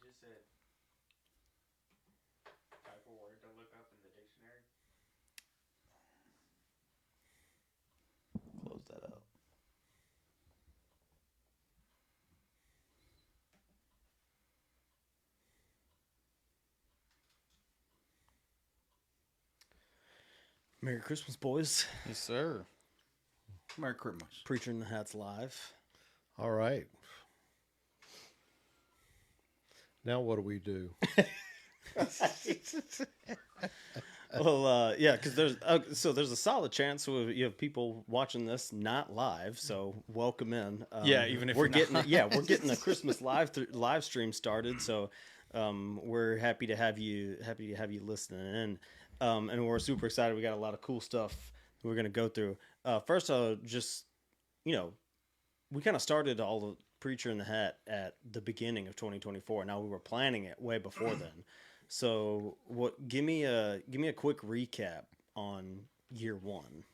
just said type of word to look up in the dictionary. Close that up. Merry Christmas, boys. Yes, sir. Merry Christmas. Preacher in the Hat's live. All right. Now what do we do? Well, yeah, because there's a solid chance you have people watching this not live, so welcome in. Yeah, even if we're you're getting not. we're getting a Christmas live stream started, so we're happy to have you listening in, and we're super excited. We got a lot of cool stuff we're gonna go through. First, just we kind of started all the Preacher in the Hat at the beginning of 2024. Now we were planning it way before then. So give me a quick recap on year one.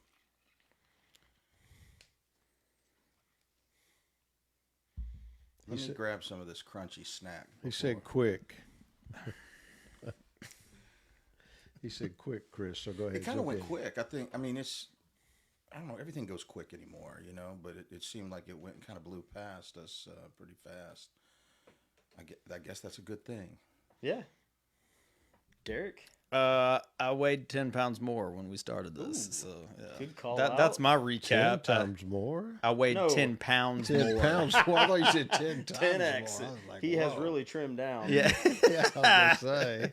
Let me grab some of this crunchy snack. He said quick. He said quick, Chris, so go ahead. It kind of went quick. I don't know, everything goes quick anymore, but it seemed like it went kind of blew past us pretty fast. I guess that's a good thing. Yeah. Derek? I weighed 10 pounds more when we started this. Ooh, so yeah. good call That's my recap. 10 times more? I weighed 10 pounds 10 more. pounds? Well, I thought you said 10 times 10x. more. I was like, He has whoa. really trimmed down. Yeah. Yeah, I was going to say.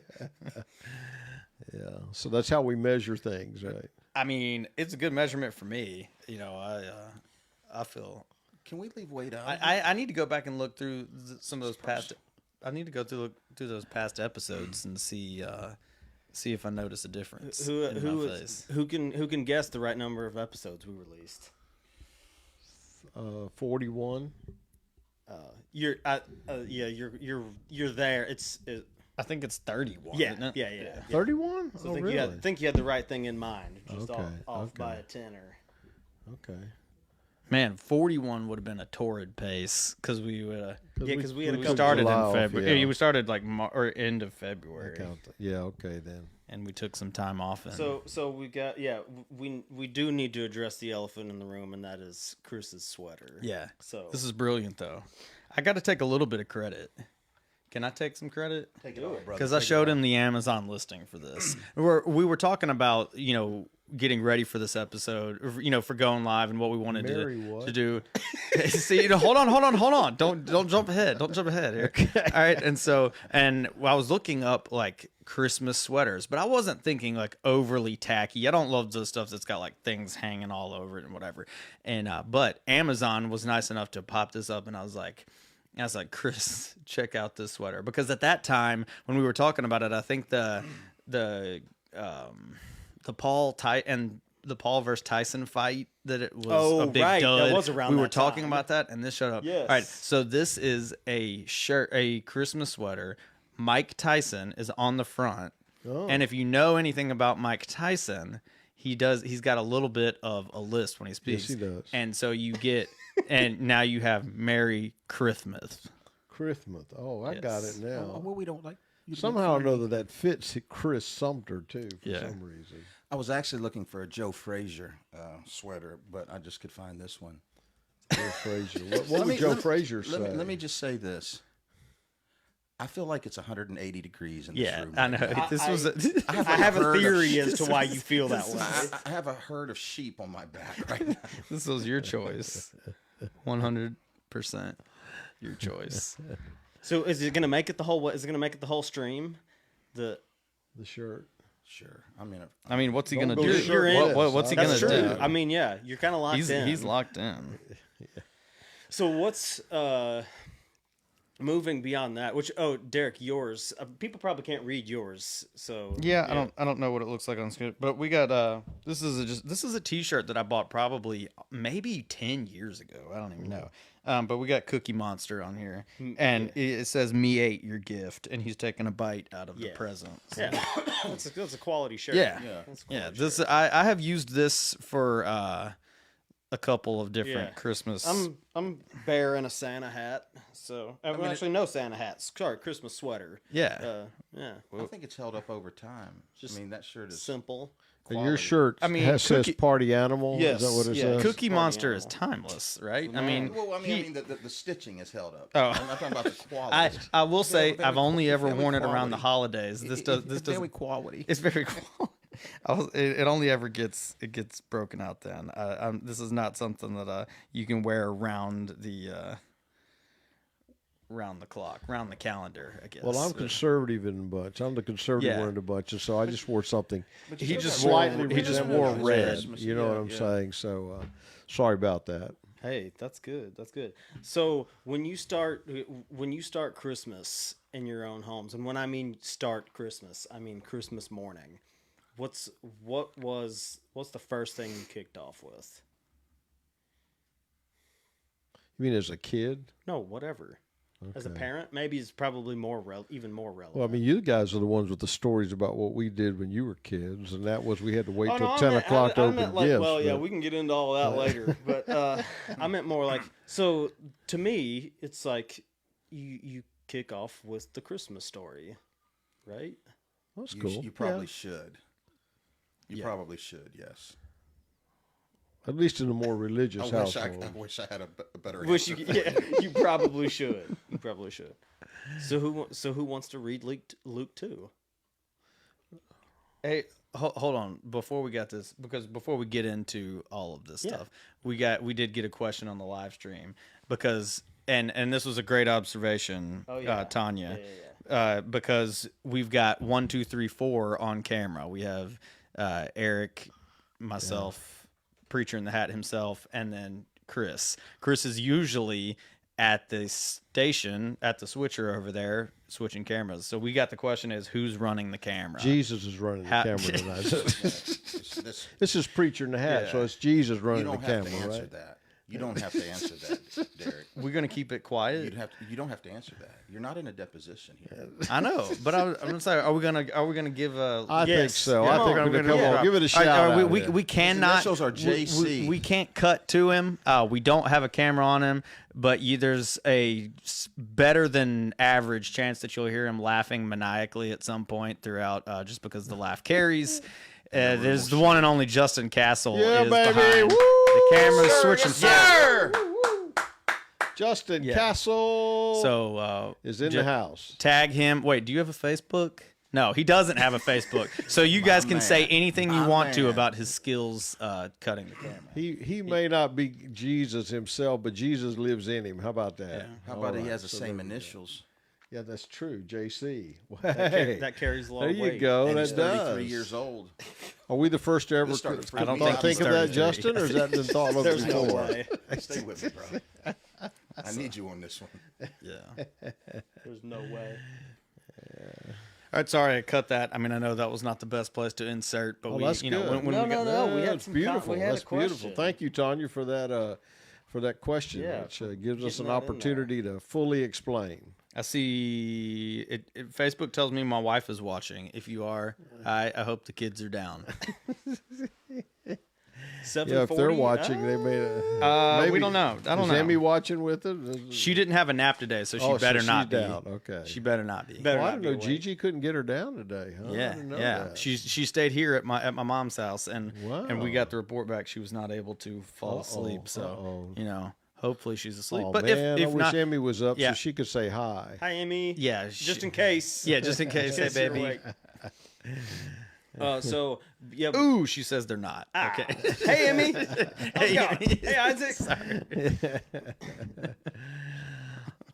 Yeah, so that's how we measure things, right? I mean, it's a good measurement for me. I feel. Can we leave weight out? I need to go back and look through some of those past. I need to go through those past episodes and see if I notice a difference in my face. Who can guess the right number of episodes we released? 41. You're there. I think it's 31. Yeah, isn't it? yeah. 31? So oh, I think really? you had the right thing in mind. Just Okay, off by okay. a tenner. Okay. Man, 41 would have been a torrid pace because we would. Because we had a We couple started July in off, February. yeah. We started like or end of February, Yeah, okay then. and we took some time off. And So we got we do need to address the elephant in the room, and that is Chris's sweater. yeah, So this is brilliant though. I got to take a little bit of credit. Can I take some credit? Take it all, brother. Because I showed him the Amazon listing for this. We were talking about getting ready for this episode, for going live and what we wanted Mary what? to do. See, hold on. Don't jump ahead. Don't jump ahead here. All right. And I was looking up like Christmas sweaters, but I wasn't thinking like overly tacky. I don't love those stuff that's got like things hanging all over it and whatever. And but Amazon was nice enough to pop this up, and I was like, Chris, check out this sweater, because at that time when we were talking about it, I think the Paul versus Tyson fight, that it was a big right. dud. That was around we that were talking time. about that, and this showed up. Yes. All right, so this is a Christmas sweater. Mike Tyson is on the front, and if you know anything about Mike Tyson, he's got a little bit of a list when he speaks. Yes, he does. And so you get, and now you have Merry Christmas. Christmas. Oh, I got it now. Well, we don't like. Somehow or another that fits Chris Sumter too for Yeah. some reason. I was actually looking for a Joe Frazier sweater, but I just could find this one. Joe Frazier. What would Joe Frazier say? Let me just say this. I feel like it's 180 degrees in this Yeah, room. I know. This was. I have a theory as to why you feel that way. I have a herd of sheep on my back right now. This was your choice. 100% your choice. So is it gonna make it the whole? Is it gonna make it the whole stream? The shirt. Sure. I mean, what's he Don't gonna go do? to shirt What's he gonna That's true. do? I mean, yeah, you're kind of locked in. He's locked in. So what's moving beyond that? Which Derek, yours. People probably can't read yours, so Yeah, I don't know what it looks like on screen, but we got this is a T-shirt that I bought probably maybe 10 years ago. I don't even know. But we got Cookie Monster on here, and it says "Me ate your gift," and he's taking a bite out of the present. So. Yeah, that's a quality shirt. Yeah, That's a quality This shirt. I have used this for a couple of different Yeah. Christmas. I'm bear in a Santa hat. So actually, no Santa hats. Sorry, Christmas sweater. Yeah. Yeah. I think it's held up over time. Just I mean, that shirt is Simple. And your shirt says Cookie- party animal. Yes, Is that what it yeah. says? Cookie Party Monster is animal. timeless, right? No. I mean, Well, I mean, the stitching is held up. Oh. I'm not talking about the quality. I will say Very- I've only ever very worn it around the quality. holidays. This does very quality. It's very cool. It only ever gets broken out then. This is not something that you can wear around the clock, round the calendar, I guess. Well, I'm conservative in the bunch. I'm the conservative Yeah. one in the bunch, and so I just wore something But you He still just got wore- slightly he just resembled wore red. Christmas. You know what I'm Yeah. saying? So sorry about that. Hey, that's good. That's good. So when you start Christmas in your own homes, and when I mean start Christmas, I mean Christmas morning. What's the first thing you kicked off with? You mean as a kid? No, whatever. As a Okay. parent, maybe it's probably even more relevant. Well, I mean, you guys are the ones with the stories about what we did when you were kids, and that was we had to wait Oh, till no, 10 o'clock to I open meant like, gifts. well, yeah, but- we can get into all that later. But I meant more like, so to me, it's like you kick off with the Christmas story, right? That's You, cool. you probably Yeah. should. You Yeah. probably should. Yes. At least in a more I religious wish household. wish I had a better Wish answer. you, yeah, you probably should. You probably should. So who wants to read Luke 2? Hey, hold on. Before we get into all of this stuff, we did get a question on the live stream because and this was a great observation, Tanya. Yeah. Because we've got 1, 2, 3, 4 on camera. We have Eric, myself, Preacher in the Hat himself, and then Chris. Chris is usually at the station, at the switcher over there, switching cameras. So we got the question is, who's running the camera? Jesus is running the camera tonight. This is Preacher in the Hat, so it's Jesus You running the don't have camera, to answer right? that. You don't have to answer that, Derek. We're going to keep it quiet? You don't have to answer that. You're not in a deposition here. I know, but I'm gonna say, are we gonna give a? I think Yes. so. Come I think on. we're going to come on. Give it a shout out. We cannot. initials are JC. We can't cut to him. We don't have a camera on him, but there's a better than average chance that you'll hear him laughing maniacally at some point throughout, just because the laugh carries. There's the one and only Justin Castle Yeah, is baby. behind Woo! the camera Sir, switching. yes, sir. Justin Yeah. Castle So is in the house. Tag him. Wait, do you have a Facebook? No, he doesn't have a Facebook. So you guys can say anything you want to about his skills cutting the camera. He may not be Jesus himself, but Jesus lives in him. How about that? How All about he right, has the so same there we go. initials? Yeah, that's true. JC. That carries a lot There of weight. you go. And That he's 33 does. years old. Are we the first to ever This started think freaking don't me think out. he's of that, 33. Justin, or has that been thought of There's no before? way. Stay with me, bro. I need you on this one. Yeah. There's no way. All right, sorry I cut that. I mean, I know that was not the best place to insert, but Oh, that's you know, good. when No, we no, got, no. we had That's some beautiful. we had That's a question. beautiful. Thank you, Tanya, for that question, Yeah, which gives us getting an that in opportunity to fully explain. I see Facebook tells me my wife is watching. If you are, I hope the kids are down. 740? Yeah, if they're watching, they may. We don't know. I don't is know. Emmy watching with it? She didn't have a nap today, so she Oh, better she's not be. down. Okay. She better not be. Better Well, I not didn't be know awake. Gigi couldn't get her down today. Huh? I Yeah, didn't know yeah. that. She stayed here at my mom's house, and we Wow. got the report back. She was not able to fall Uh-oh, asleep. So uh-oh. hopefully she's asleep. Oh, but man, if I wish not, Emmy was up Yeah. so she could say hi. Hi, Amy. yeah, Just in case. Yeah, just in case. Hey, In case you're baby. awake. So yeah. Ooh, she says they're not. Okay. Hey, Amy. How's it going? Hey, Isaac.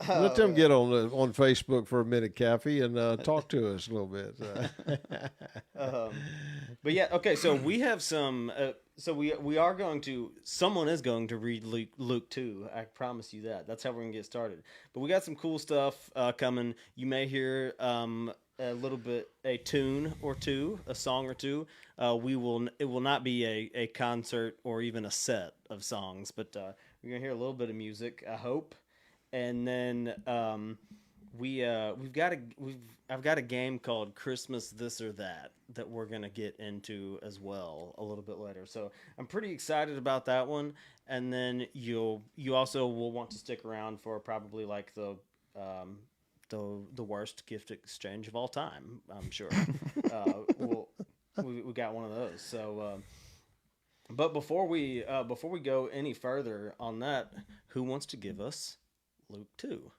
Let them get on Facebook for a minute, Kathy, and talk to us a little bit. But yeah, okay. So we have some. So we are going to. Someone is going to read Luke 2. I promise you that. That's how we're gonna get started. But we got some cool stuff coming. You may hear a little bit, a tune or two, a song or two. It will not be a concert or even a set of songs, but we're gonna hear a little bit of music, I hope. And then I've got a game called Christmas This or that we're gonna get into as well a little bit later. So I'm pretty excited about that one. And then you also will want to stick around for probably like the worst gift exchange of all time. I'm sure. We got one of those. So, but before we go any further on that, who wants to give us Luke 2?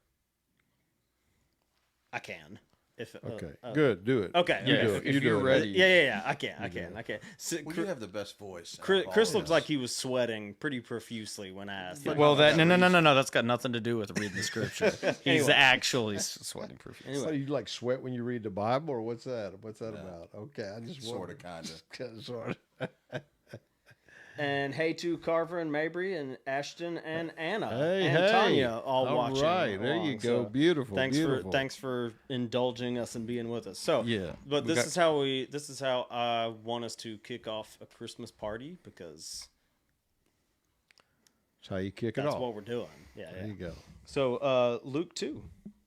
I can. If Okay, good. Do it. Okay. You okay. do it. if You you're do it. ready. Yeah. I can. So, Well, you have the best voice. Chris looked like he was sweating pretty profusely when asked. Well, no. That's got nothing to do with reading the scripture. He's Anyway. actually sweating profusely. So you like sweat when you read the Bible, or what's that? What's that about? Okay, I just Sort of, kind of. sort of. And hey to Carver and Mabry and Ashton and Anna Hey, and hey. Tanya all watching. Right, there you along. go. So Beautiful. Thanks for indulging us and being with us. So Yeah, but we this is how I want us to kick off a Christmas party because That's how you kick it that's off. what we're doing. Yeah. There you go. So Luke 2.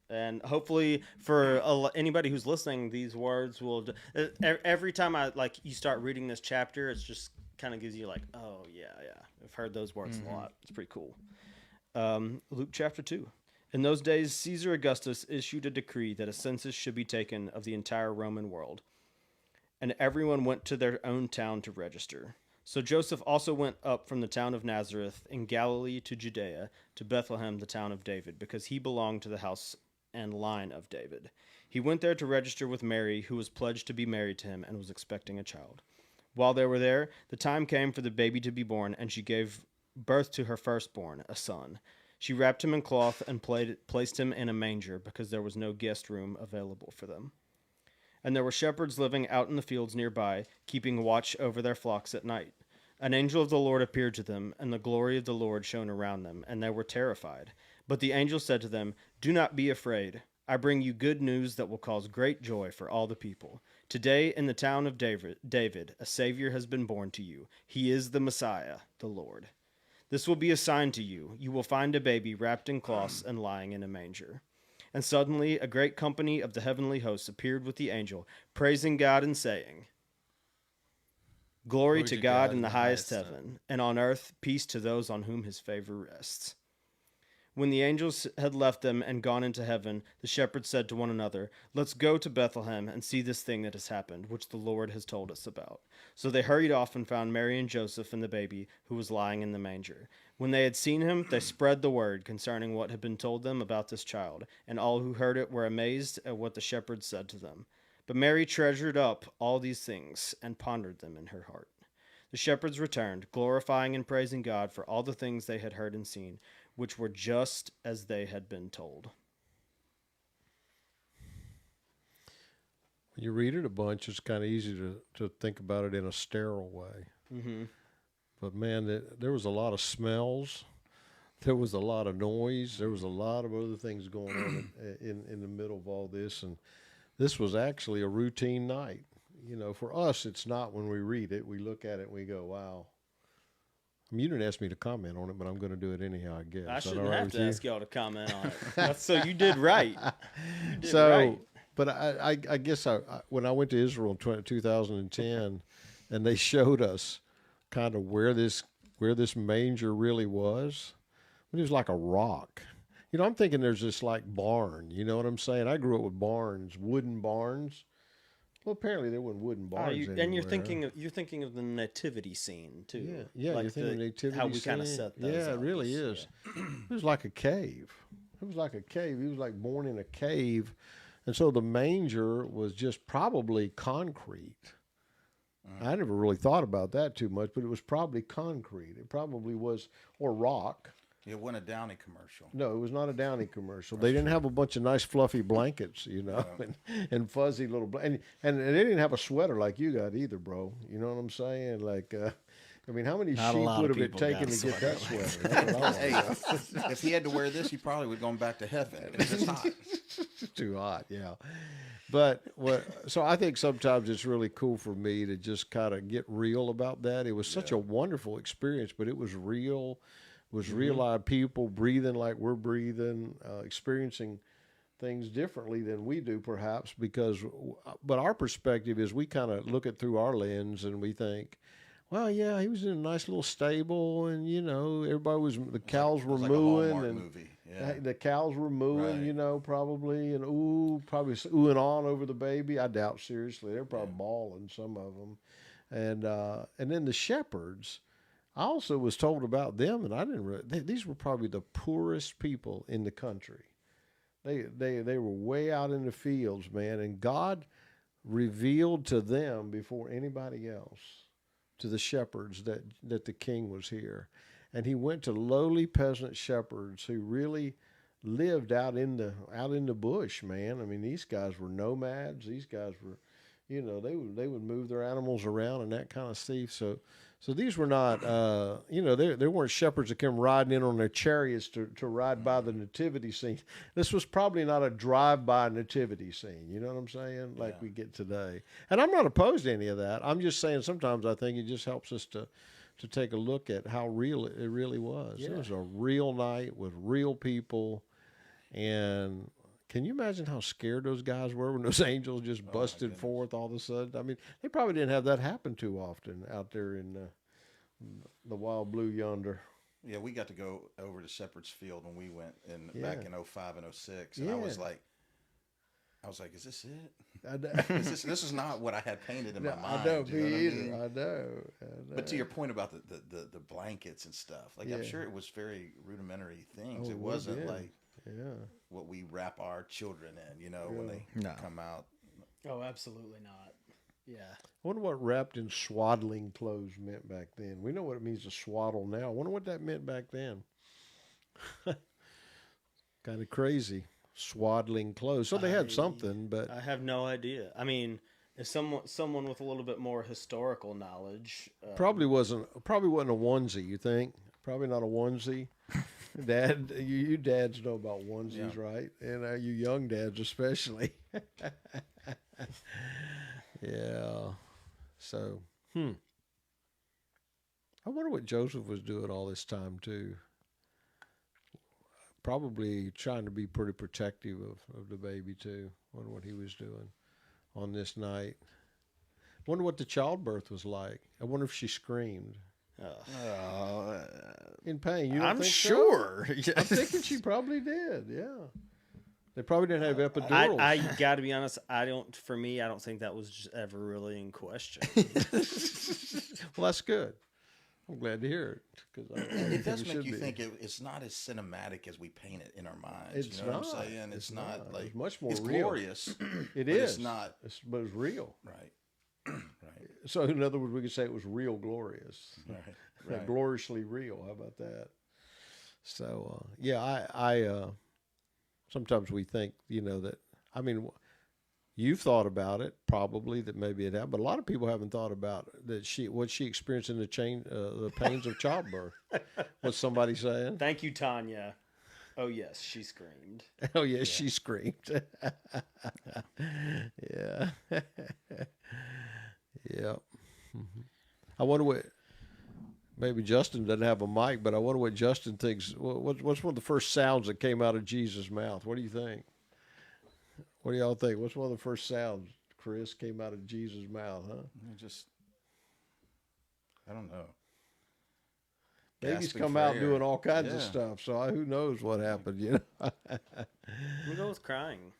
And hopefully for anybody who's listening, these words will every time you start reading this chapter, it's just kind of gives you like, oh yeah, I've heard those words a lot. It's pretty cool. Luke chapter 2. In those days, Caesar Augustus issued a decree that a census should be taken of the entire Roman world, and everyone went to their own town to register. So Joseph also went up from the town of Nazareth in Galilee to Judea, to Bethlehem, the town of David, because he belonged to the house and line of David. He went there to register with Mary, who was pledged to be married to him and was expecting a child. While they were there, the time came for the baby to be born, and she gave birth to her firstborn, a son. She wrapped him in cloth and placed him in a manger, because there was no guest room available for them. And there were shepherds living out in the fields nearby, keeping watch over their flocks at night. An angel of the Lord appeared to them, and the glory of the Lord shone around them, and they were terrified. But the angel said to them, "Do not be afraid. I bring you good news that will cause great joy for all the people. Today in the town of David, a Savior has been born to you. He is the Messiah, the Lord. This will be a sign to you. You will find a baby wrapped in cloths and lying in a manger." And suddenly a great company of the heavenly hosts appeared with the angel, praising God and saying, Glory to God in the highest heaven, and on earth peace to those on whom his favor rests. When the angels had left them and gone into heaven, the shepherds said to one another, "Let's go to Bethlehem and see this thing that has happened, which the Lord has told us about." So they hurried off and found Mary and Joseph and the baby, who was lying in the manger. When they had seen him, they spread the word concerning what had been told them about this child, and all who heard it were amazed at what the shepherds said to them. But Mary treasured up all these things and pondered them in her heart. The shepherds returned, glorifying and praising God for all the things they had heard and seen, which were just as they had been told. When you read it a bunch, it's kind of easy to think about it in a sterile way. Mm-hmm. But man, there was a lot of smells. There was a lot of noise. There was a lot of other things going on in the middle of all this. And this was actually a routine night. You know, for us, it's not when we read it. We look at it and we go, wow. I mean, you didn't ask me to comment on it, but I'm going to do it anyhow, I guess. I shouldn't all right have with to you? ask y'all to comment on it. So you did right. You did So, right. but I guess when I went to Israel in 2010, and they showed us kind of where this manger really was, I mean, it was like a rock. You know, I'm thinking there's this like barn. You know what I'm saying? I grew up with barns, wooden barns. Well, apparently there weren't wooden barns anywhere. And you're thinking of the nativity scene too. Yeah, like you're thinking the nativity how we kind of scene. set those Yeah, up. it really is. It was like a cave. It was like a cave. He was like born in a cave, and so the manger was just probably concrete. I never really thought about that too much, but it was probably concrete. It probably was, or rock. It wasn't a Downy commercial. No, it was not a Downy commercial. They didn't have a bunch of nice fluffy blankets, you know, and fuzzy little and they didn't have a sweater like you got either, bro. You know what I'm saying? Like, I mean, how many Not a sheep lot would of have it people taken got a to get that sweater? That's what I Hey, if he had to wear this, he probably would have gone back to heaven. It's just hot. It's too hot, yeah. But so I think sometimes it's really cool for me to just kind of get real about that. It was such a wonderful experience, but it was real. It was real live people breathing like we're breathing, experiencing things differently than we do, perhaps, but our perspective is we kind of look it through our lens and we think, well, yeah, he was in a nice little stable, and the cows were like a mooing, Hallmark and movie. Yeah. the cows were mooing, Right. probably, and probably oohing on over the baby. I doubt seriously they're probably Yeah. bawling, some of them, and then the shepherds. I also was told about them, and I didn't. These were probably the poorest people in the country. They were way out in the fields, man, and God revealed to them before anybody else, to the shepherds, that the king was here. And he went to lowly peasant shepherds who really lived out in the bush, man. I mean, these guys were nomads. These guys were, they would move their animals around and that kind of stuff. So these were not, they weren't shepherds that came riding in on their chariots to ride by the nativity scene. This was probably not a drive-by nativity scene. You know what I'm saying? Like we get today. And I'm not opposed to any of that. I'm just saying sometimes I think it just helps us to take a look at how real it really was. Yeah. It was a real night with real people. And can you imagine how scared those guys were when those angels just busted forth all of a sudden? I mean, they probably didn't have that happen too often out there in the wild blue yonder. Yeah, we got to go over to Shepherd's Field when we went back in 05 and 06. And Yeah. I was like, is this it? I know. This is not what I had painted in my mind. I know, you know me what I either. mean? I know. But to your point about the blankets and stuff, like I'm Yeah. sure it was very rudimentary things. Oh, it it wasn't was, yeah. like what we wrap our children in, when they No. come out. Oh, absolutely not. Yeah. I wonder what wrapped in swaddling clothes meant back then. We know what it means to swaddle now. I wonder what that meant back then. Kind of crazy. Swaddling clothes. So they had something, but I have no idea. I mean, if someone with a little bit more historical knowledge, probably wasn't a onesie, you think? Probably not a onesie. Dad, you dads know about onesies, right? And you young dads especially. Yeah. So, I wonder what Joseph was doing all this time too. Probably trying to be pretty protective of the baby too. Wonder what he was doing on this night. Wonder what the childbirth was like. I wonder if she screamed in pain. You don't I'm think sure. So? I'm thinking she probably did. Yeah. They probably didn't have epidurals. I got to be honest. I don't think that was just ever really in question. Well, that's good. I'm glad to hear it because It does make you think it's not as cinematic as we paint it in our minds. It's you know not. what I'm saying? It's not like it's much more it's real. glorious. It but is. It's not But it's real. right. Right. So, in other words, we could say it was real glorious. Right. Right. Gloriously real. How about that? So, I sometimes we think, that, I mean, you've thought about it, probably, that maybe it happened, but a lot of people haven't thought about what she experienced in the pains of childbirth. What's somebody saying? Thank you, Tanya. Oh yes, she screamed. Oh, yes, she screamed. Yeah. Yeah. I wonder what, maybe Justin doesn't have a mic, but I wonder what Justin thinks. What's one of the first sounds that came out of Jesus' mouth? What do you think? What do y'all think? What's one of the first sounds, Chris, came out of Jesus' mouth, huh? I don't know. Babies Gasping come for out air. doing all kinds of Yeah. stuff, so who knows what happened, We'll go with crying.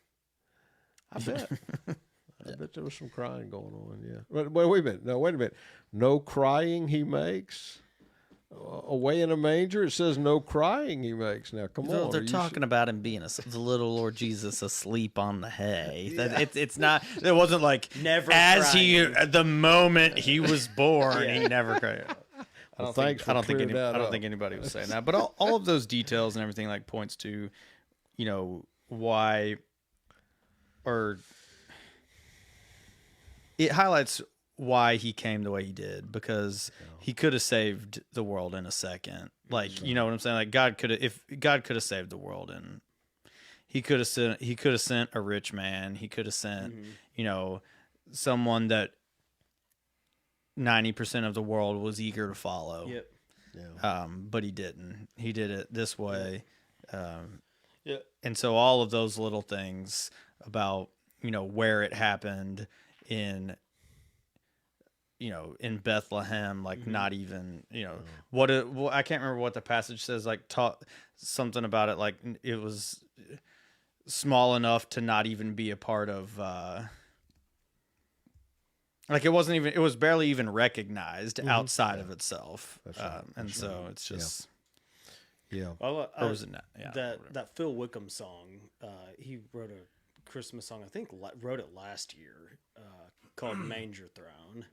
I bet. I bet there was some crying going on, yeah. But wait a minute. No, wait a minute. No crying he makes? Away in a manger, it says no crying he makes. Now, come on. They're talking about him being the little Lord Jesus asleep on the hay. It's not. It wasn't like Never as crying. the moment he was born, he never cried. I don't think anybody was saying that, but all of those details and everything like points to, why, or it highlights why he came the way he did, because he could have saved the world in a second. Like, you know what I'm saying? Like God could have saved the world, and he could have sent a rich man. He could have sent, someone that 90% of the world was eager to follow. Yep. Yeah. But he didn't. He did it this way. Yeah. And so all of those little things about, where it happened in, in Bethlehem, like not even, well, I can't remember what the passage says, like taught something about it. Like it was small enough to not even be a part of, like it was barely even recognized outside of itself. That's right. And so it's just, Yeah. Well, or was it not? Yeah. that Phil Wickham song, he wrote a Christmas song. I think wrote it last year, called "Manger Throne,"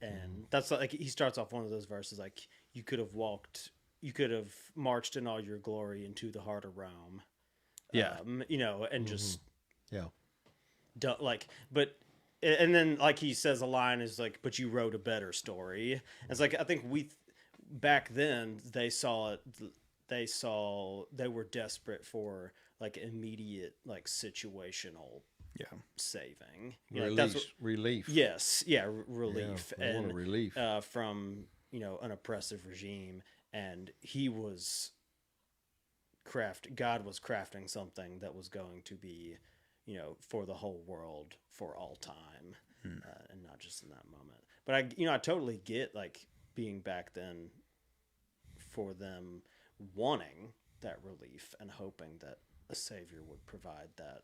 and that's like he starts off one of those verses like you could have marched in all your glory into the heart of Rome. Yeah. And just Yeah. like, but. And then, like he says, a line is like, "But you wrote a better story." And it's like I think back then they saw it. They were desperate for like immediate, like situational, saving. Relief. Yes, relief, Yeah, I want a relief from an oppressive regime, and God was crafting something that was going to be, for the whole world for all time, and not just in that moment. But I totally get like being back then for them wanting that relief and hoping that a savior would provide that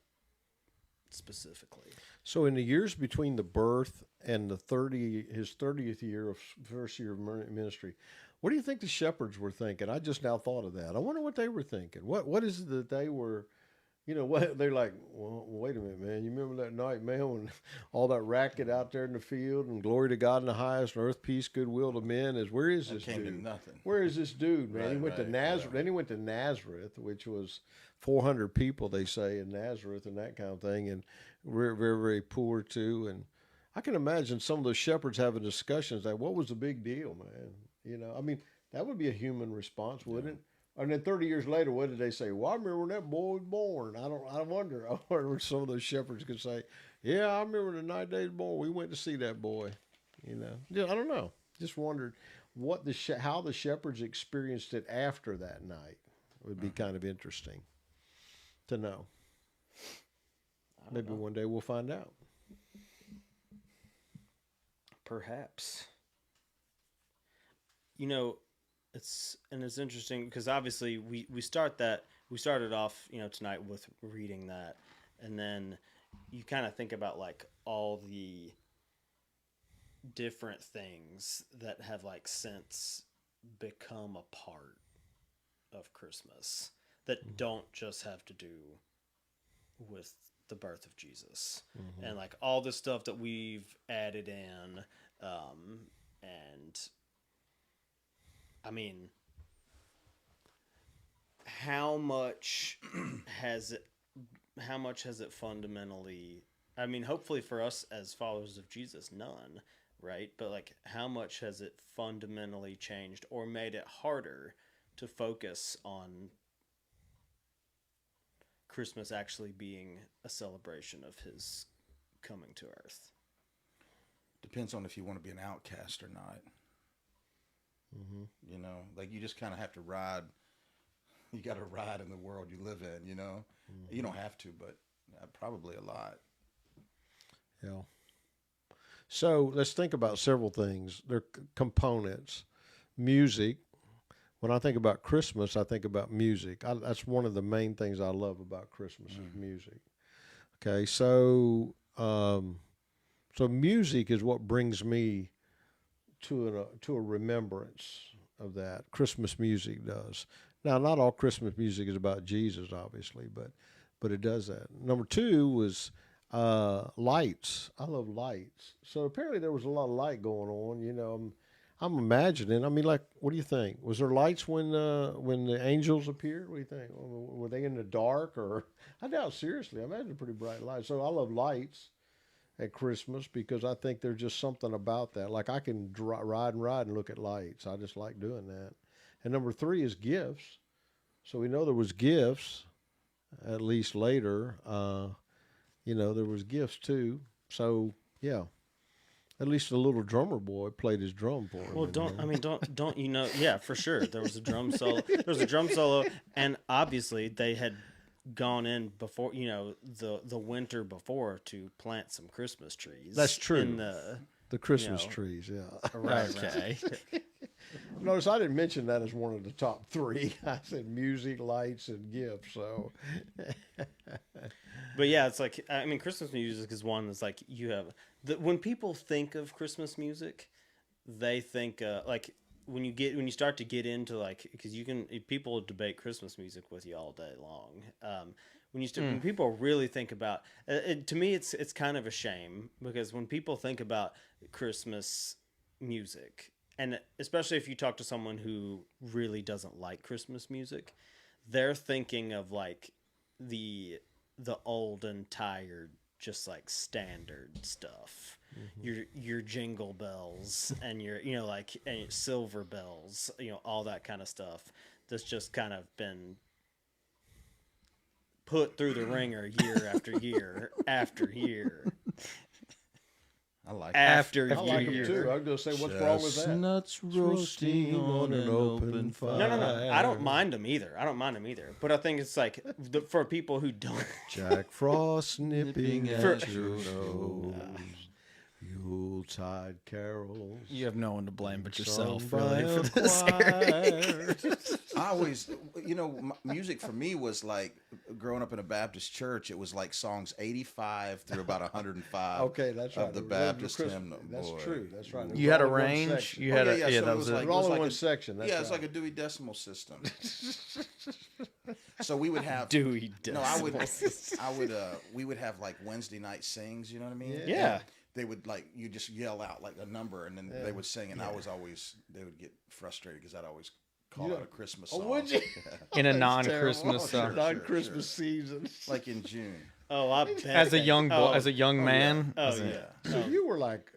specifically. So in the years between the birth and his 30th year of first year of ministry, what do you think the shepherds were thinking? I just now thought of that. I wonder what they were thinking. What is it that they were, what they're like, well, wait a minute, man. You remember that night, man, when all that racket out there in the field and glory to God in the highest and earth, peace, goodwill to men where is this came to dude? nothing. Where is this dude, man? Right, He went to right, Nazareth. yeah. Then he went to Nazareth, which was 400 people, they say, in Nazareth and that kind of thing. And we're very, very poor too. And I can imagine some of those shepherds having discussions like, what was the big deal, man? That would be a human response, wouldn't it? And then 30 years later, what did they say? Well, I remember when that boy was born. I wonder what some of those shepherds could say. Yeah, I remember the night they was born. We went to see that boy. Yeah, I don't know. Just wondered how the shepherds experienced it after that night. Would be kind of interesting to know. Maybe one day we'll find out. Perhaps. It's interesting because obviously we started off tonight with reading that, and then you kind of think about like all the different things that have like since become a part of Christmas that don't just have to do with the birth of Jesus, and like all the stuff that we've added in, and I mean, how much has it fundamentally, I mean, hopefully for us as followers of Jesus, none, right? But like, how much has it fundamentally changed or made it harder to focus on Christmas actually being a celebration of his coming to earth? Depends on if you want to be an outcast or not. Like you just kind of have to ride. You got to ride in the world you live in. You don't have to, but probably a lot. Yeah. So let's think about several things. They're components. Music. When I think about Christmas, I think about music. That's one of the main things I love about Christmas is music. Okay, so music is what brings me to a remembrance of that. Christmas music does. Now, not all Christmas music is about Jesus, obviously, but it does that. Number two was lights. I love lights. So apparently there was a lot of light going on. I'm imagining. I mean, like, what do you think? Was there lights when the angels appeared? What do you think? Were they in the dark or? I doubt seriously. I imagine pretty bright lights. So I love lights at Christmas because I think there's just something about that. Like I can ride and look at lights. I just like doing that. And number three is gifts. So we know there was gifts, at least later. There was gifts too. So yeah, at least the little drummer boy played his drum for him. Well, don't you know? Yeah, for sure. There was a drum solo. And obviously they had gone in before, the winter before to plant some Christmas trees. That's true. In The Christmas know. trees, yeah. okay. Notice I didn't mention that as one of the top three. I said music, lights, and gifts. So, But yeah, it's like, I mean, Christmas music is one that's like, you have when people think of Christmas music, they think like when you start to get into like, because people debate Christmas music with you all day long. When people really think about to me, it's kind of a shame, because when people think about Christmas music, and especially if you talk to someone who really doesn't like Christmas music, they're thinking of like the old and tired, just like standard stuff. Your jingle bells and your and silver bells, all that kind of stuff that's just kind of been put through the ringer year after year after year. I like After I like them year. too. I was going to say, what's wrong with that? Chestnuts roasting on an open fire. No. I don't mind them either. But I think it's like for people who don't. Jack Frost nipping For- at your nose. Yuletide carols. You have no one to blame but yourself, sung by really, for a this. choir. I always, music for me was like growing up in a Baptist church. It was like songs 85 through about 105. Okay, that's right. Of the It was Baptist Christmas. hymn. That's Boy. true. That's right. It You was had a all in one range. section. You had Oh, yeah, yeah, so that it was was it. like- It was all in like one a- section. That's Yeah, it's right. like a Dewey Decimal System. So we would have Dewey No, we would have like Wednesday night sings. You know what I mean? Yeah. And they would you just yell out like a number, and then they would sing, and they would get frustrated because I'd always call out a Christmas song. Oh, would you? In a That's non-Christmas terrible. song. Non-Christmas season. Like in June. Oh, I bet. As a young boy, Oh, as a young man. Oh as a- yeah. So you were like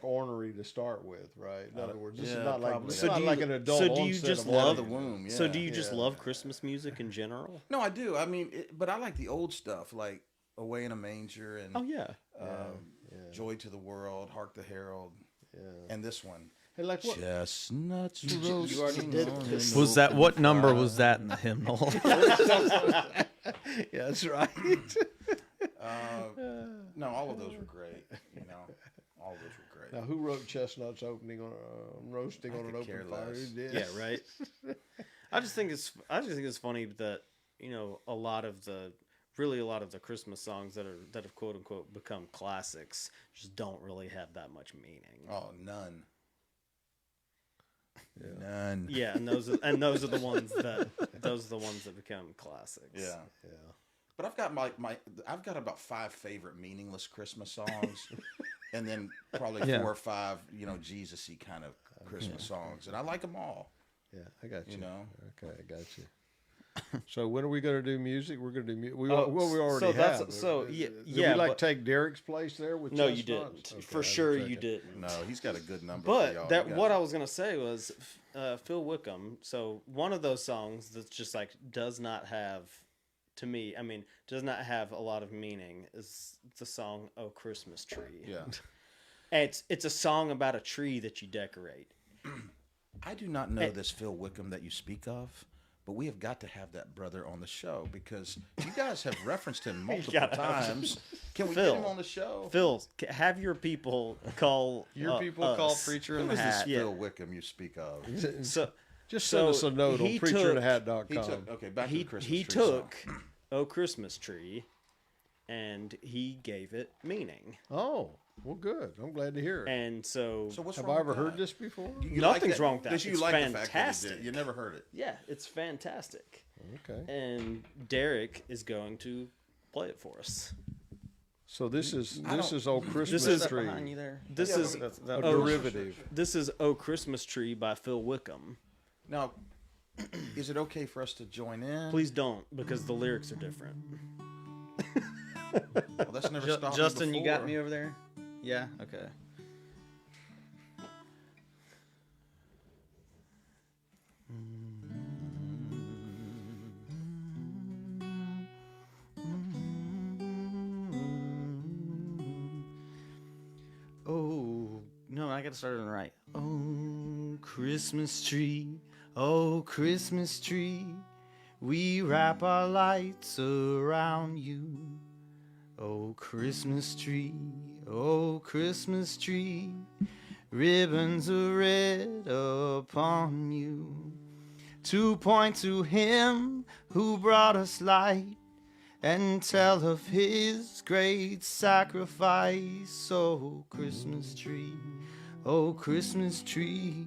ornery to start with, right? In other words, this is yeah, not like probably. this is So not do you- like an adult. so do you onset just of love- Out autism. of the womb. Yeah. So do you just love Christmas music in general? No, I do. I mean, but I like the old stuff, like "Away in a Manger" and Oh yeah. "Joy to the World," "Hark the Herald," and this one. Hey, like what? Chestnuts You already did this. Was that what number was that in the hymnal? Yeah, that's right. No, all of those were great. All of those were great. Now, who wrote Chestnuts opening on roasting on an could care open fire? less. Who did? Yeah, right. I just think it's funny that a lot of the Christmas songs that have quote unquote become classics just don't really have that much meaning. Oh, none. None. Yeah, and those are the ones that become classics. Yeah. Yeah. But I've got I've got about 5 favorite meaningless Christmas songs, and then probably 4 or 5 Jesus-y kind of Christmas songs, and I like them all. Yeah, I got you. You know? Okay, I got you. So when are we going to do music? We're going to do music. We Oh, already so that's- have. so, Did yeah, we but- take Derek's place there with No, you Chestnuts? didn't. Okay, For I was sure, you checking. didn't. No, he's got a good number for y'all. But You what guys- I was gonna say was Phil Wickham. So one of those songs that's just like does not have, to me, does not have a lot of meaning is the song "Oh Christmas Tree." Yeah. And it's a song about a tree that you decorate. I do not know this Phil Wickham that you speak of, but we have got to have that brother on the show because you guys have referenced him multiple gotta have times. Can we Phil. get him on the show? Phil, have your people call Your people call us. preacher Who in is the this hat. Yeah. Phil Wickham you speak of? So Just So send us a note on he preacherinthehat.com. He took okay back to the he Christmas he tree took song. "Oh Christmas Tree," and he gave it meaning. Oh, well, good. I'm glad to hear it. And so So what's Have wrong I ever with heard that? this before? You Nothing's that? wrong with that. Does you It's like the fact that he fantastic. did? You never heard it. yeah, it's fantastic. Okay. And Derek is going to play it for us. So this is don't- old Christmas This is- tree. Behind you there. This Yeah, is A Oh, derivative. this is "Oh Christmas Tree" by Phil Wickham. Now, is it okay for us to join in? Please don't, because the lyrics are different. Well, that's never stopped me Justin, you got before. me over there? Yeah? Okay. Oh, no, I got to start it right. Oh, Christmas tree, we wrap our lights around you. Oh, Christmas tree, oh, Christmas tree, ribbons are red upon you, to point to him who brought us light and tell of his great sacrifice. Oh, Christmas tree, oh, Christmas tree,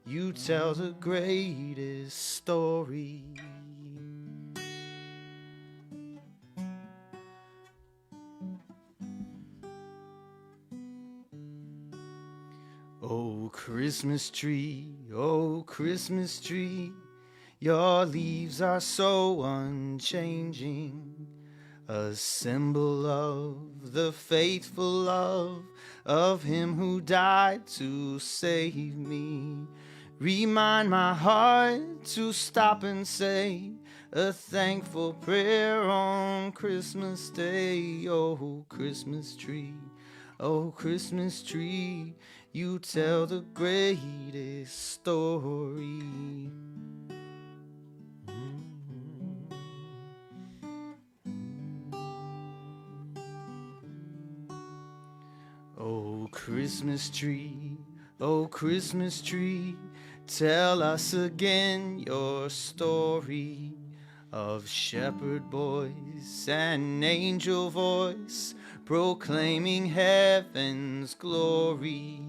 you tell the greatest story. Oh, Christmas tree, oh, Christmas tree, your leaves are so unchanging, a symbol of the faithful love of him who died to save me. Remind my heart to stop and say a thankful prayer on Christmas Day. Oh, Christmas tree, oh, Christmas tree, you tell the greatest story. Oh, Christmas tree, oh, Christmas tree, tell us again your story of shepherd boys and angel voice proclaiming heaven's glory.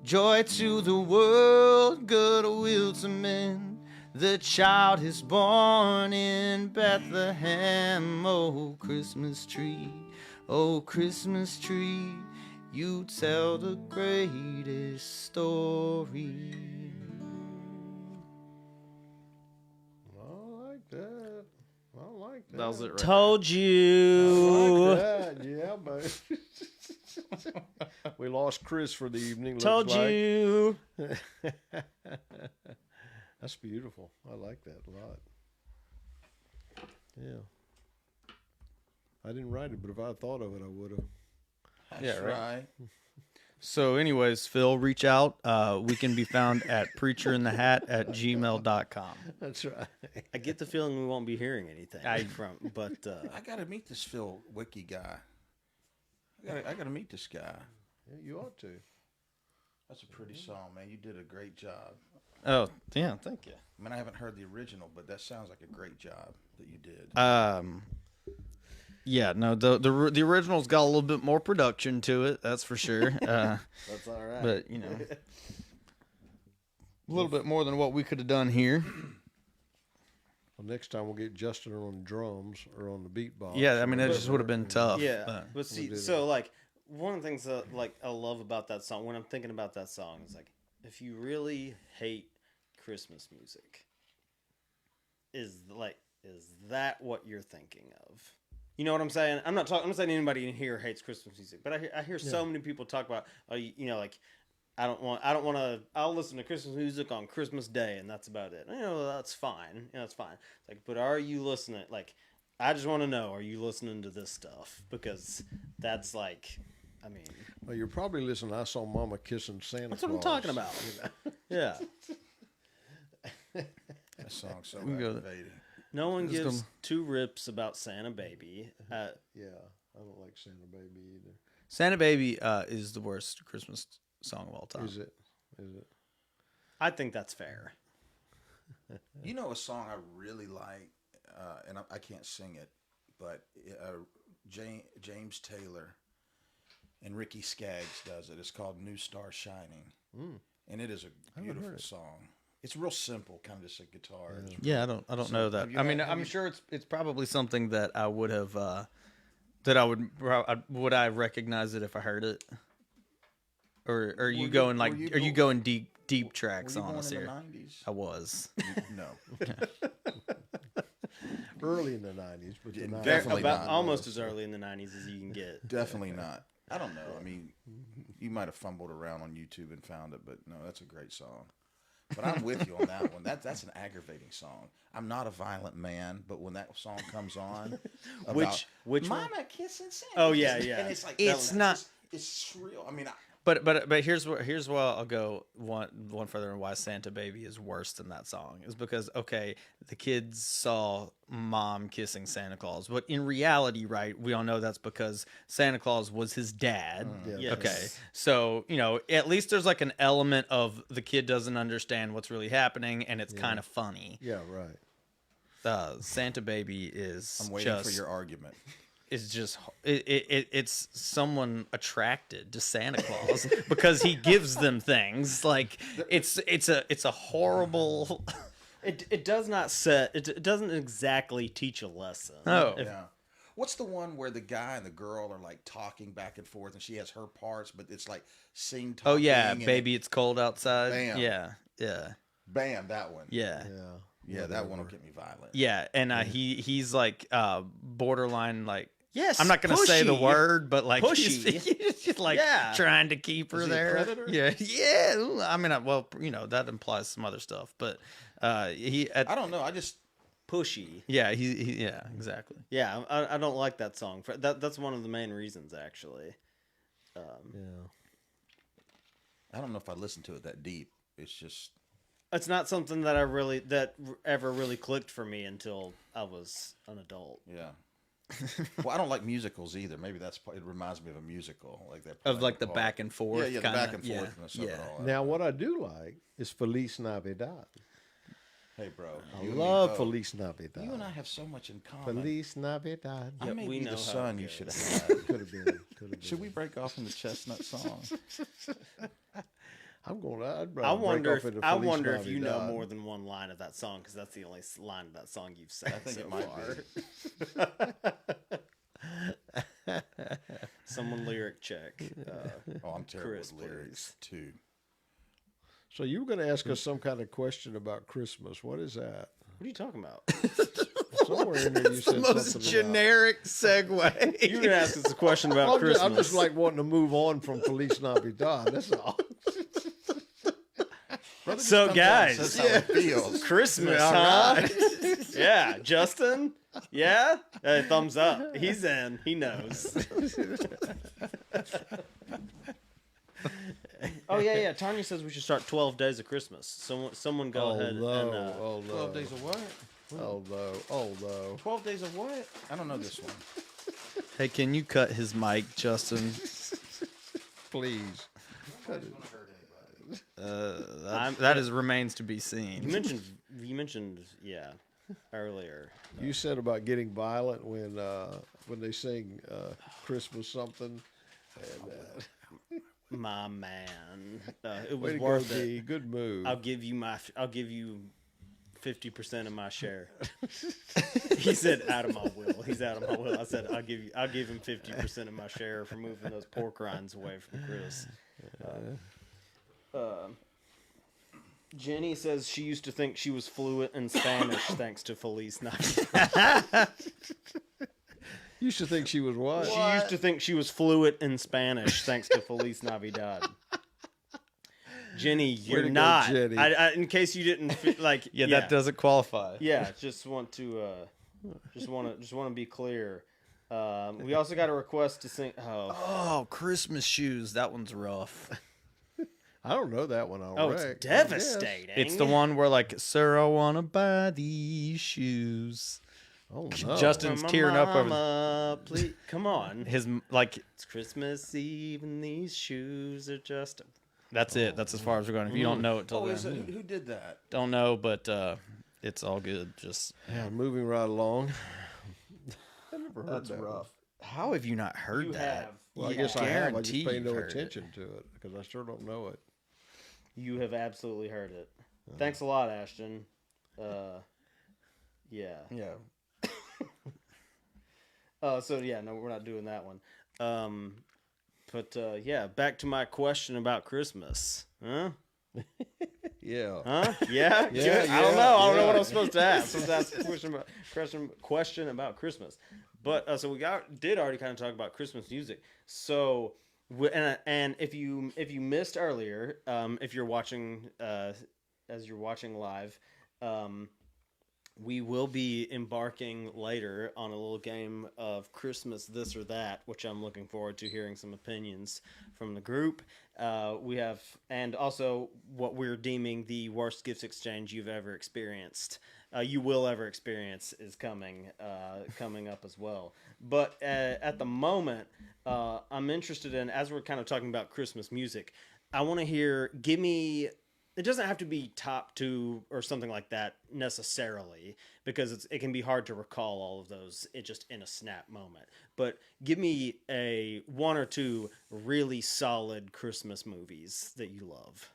Joy to the world, goodwill to men, the child is born in Bethlehem. Oh, Christmas tree, oh, Christmas tree, you tell the greatest story. I like that. I like that. That was it right Told I you. like that. Yeah, but we lost Chris for the evening. looks Told like. you. That's beautiful. I like that a lot. Yeah. I didn't write it, but if I had thought of it, I would have. That's Yeah, right. right. So anyways, Phil, reach out. We can be found at preacherinthehat@gmail.com. That's right. I get the feeling we won't be hearing anything from, but I gotta meet this Phil Wiki guy. I gotta meet this guy. Yeah, you ought to. That's a pretty song, man. You did a great job. Oh, yeah, thank you. I mean, I haven't heard the original, but that sounds like a great job that you did. Yeah, no, the original's got a little bit more production to it, that's for sure. That's all right. But, you know, a little bit more than what we could have done here. Well, next time we'll get Justin on drums or on the beatbox. Yeah, I mean, that just would have been tough. yeah. but- But see, do so like one of the things that like I love about that song when I'm thinking about that song is like if you really hate Christmas music, is that what you're thinking of? You know what I'm saying? I'm not saying anybody in here hates Christmas music, but I hear so many people talk about, you know, like I'll listen to Christmas music on Christmas Day and that's about it. You know, that's fine. You know, that's fine. It's like, but are you listening? Like, I just want to know, are you listening to this stuff? Because that's like, I mean, Well, you're probably listening. I saw Mama kissing Santa that's what I'm Claus. talking about. Yeah. That song's so We go to- aggravating. No one Just gives don't- two rips about Santa Baby. Yeah, I don't like Santa Baby either. Santa Baby is the worst Christmas song of all time. Is it? Is it? I think that's fair. You know a song I really like, and I can't sing it, but James Taylor and Ricky Skaggs does it. It's called New Star Shining, and it is a beautiful song. It's real simple, kind of just a guitar. It's Yeah, I don't know that. have you I mean, had- I'm sure it's probably something that I would have that I would I recognize it if I heard it, or are you going like were you are you go- going deep tracks Were you on born us in here? the 90s? I was. No. Early in the 90s, but the 90s. Definitely about not. almost as early in the 90s as you can get. Definitely not. I don't know. I mean, you might have fumbled around on YouTube and found it, but no, that's a great song. But I'm with you on that one. That's an aggravating song. I'm not a violent man, but when that song comes on, Which one? Mama kissing Santa, Oh, yeah, yeah. and it's like It's not- It's surreal. I mean, But here's where I'll go one further on why Santa Baby is worse than that song is because okay, the kids saw mom kissing Santa Claus, but in reality, right, we all know that's because Santa Claus was his dad. Yes. Okay, so at least there's like an element of the kid doesn't understand what's really happening, and it's kind of funny. Yeah, right. Santa Baby is I'm waiting for your argument. is just it's someone attracted to Santa Claus because he gives them things like it's a horrible. It doesn't exactly teach a lesson. No. Yeah. What's the one where the guy and the girl are like talking back and forth, and she has her parts, but it's like sing talking. Oh yeah, and baby, it's cold outside. Bam. Yeah, Bam, that one. yeah. Yeah, that one will get me violent. Yeah, and he's like borderline like. Yes, I'm not going to say the pushy. word, but like Pushy. he's just like Yeah. trying to keep her Is he a there. predator? Yeah. I mean, well, that implies some other stuff, but I don't know. I just pushy. yeah, yeah, exactly. Yeah, I don't like that song. That's one of the main reasons, actually. Yeah. I don't know if I listened to it that deep. It's just It's not something that ever really clicked for me until I was an adult. yeah. Well, I don't like musicals either. Maybe it reminds me of a musical, like that. Of like the back and forth. Yeah, the kinda, back and forthness of it all. Now, what I do like is Feliz Navidad. Hey, bro. I you and me love both. Feliz Navidad. You and I have so much in common. Feliz Navidad. I Yeah, may we be know the how son it you should goes. have had. Could have been. Should we break off into Chestnut song? I'm going. I'd I rather wonder break off if into I Feliz wonder if you know Navidad. more than one line of that song because that's the only line of that song you've sang. I think so it might far. be. Someone lyric check. Oh, I'm terrible Chris, with lyrics too. So you were going to ask us some kind of question about Christmas. What is that? What are you talking about? Somewhere in there you said Most something generic segue. You were going to ask us a question about about. Christmas. I'm just like wanting to move on from Feliz Navidad. That's all. Brother just So, comes out and guys, says how it feels. Christmas, All huh? right. Yeah, Justin. Yeah, thumbs up. He's in. He knows. Oh yeah. Tanya says we should start 12 days of Christmas. Someone go ahead and. 12 days of what? Although. 12 days of what? I don't know this one. Hey, can you cut his mic, Justin? Please. That remains to be seen. You mentioned earlier. You said about getting violent when they sing Christmas something. And, My man, it way was to worth go, it. D. Good move. I'll give you 50% of my share. He said out of my will. He's out of my will. I said I'll give him 50% of my share for moving those pork rinds away from Chris. Jenny says she used to think she was fluent in Spanish thanks to Feliz Navidad. You should think she was what? She used to think she was fluent in Spanish thanks to Feliz Navidad. Jenny, you're to go, not. Jenny. In case you didn't like. That doesn't qualify. Yeah, just want to be clear. We also got a request to sing. Oh, Christmas shoes. That one's rough. I don't know that one. Oh, it's devastating. It's the one where like, sir, I wanna buy these shoes. Oh no. Justin's tearing up over Mama, please, come on. his like. It's Christmas Eve and these shoes are just. That's it. That's as far as we're going. If you don't know it till Oh, is then, it? Who did that? don't know. But it's all good. Just Yeah, moving right along. I never heard that's that one. rough. How have you not heard You that? have. Well, I Yeah. guess I have. I Guarantee just pay you've no heard it. attention to it because I sure don't know it. You have absolutely heard it. Thanks a lot, Ashton. Yeah. Yeah. So yeah, no, we're not doing that one. But back to my question about Christmas. Huh? Yeah. Huh? Yeah? Yeah, I don't know. I don't know what yeah. I'm supposed to ask. I'm supposed to ask a question about Christmas. But so we did already kind of talk about Christmas music. So and if you missed earlier, if you're watching as you're watching live, we will be embarking later on a little game of Christmas this or that, which I'm looking forward to hearing some opinions from the group. We have, and also what we're deeming the worst gifts exchange you've ever experienced. You will ever experience is coming up as well. But at the moment, I'm interested in, as we're kind of talking about Christmas music, I want to hear, give me. It doesn't have to be top 2 or something like that necessarily, because it can be hard to recall all of those just in a snap moment. But give me 1 or 2 really solid Christmas movies that you love.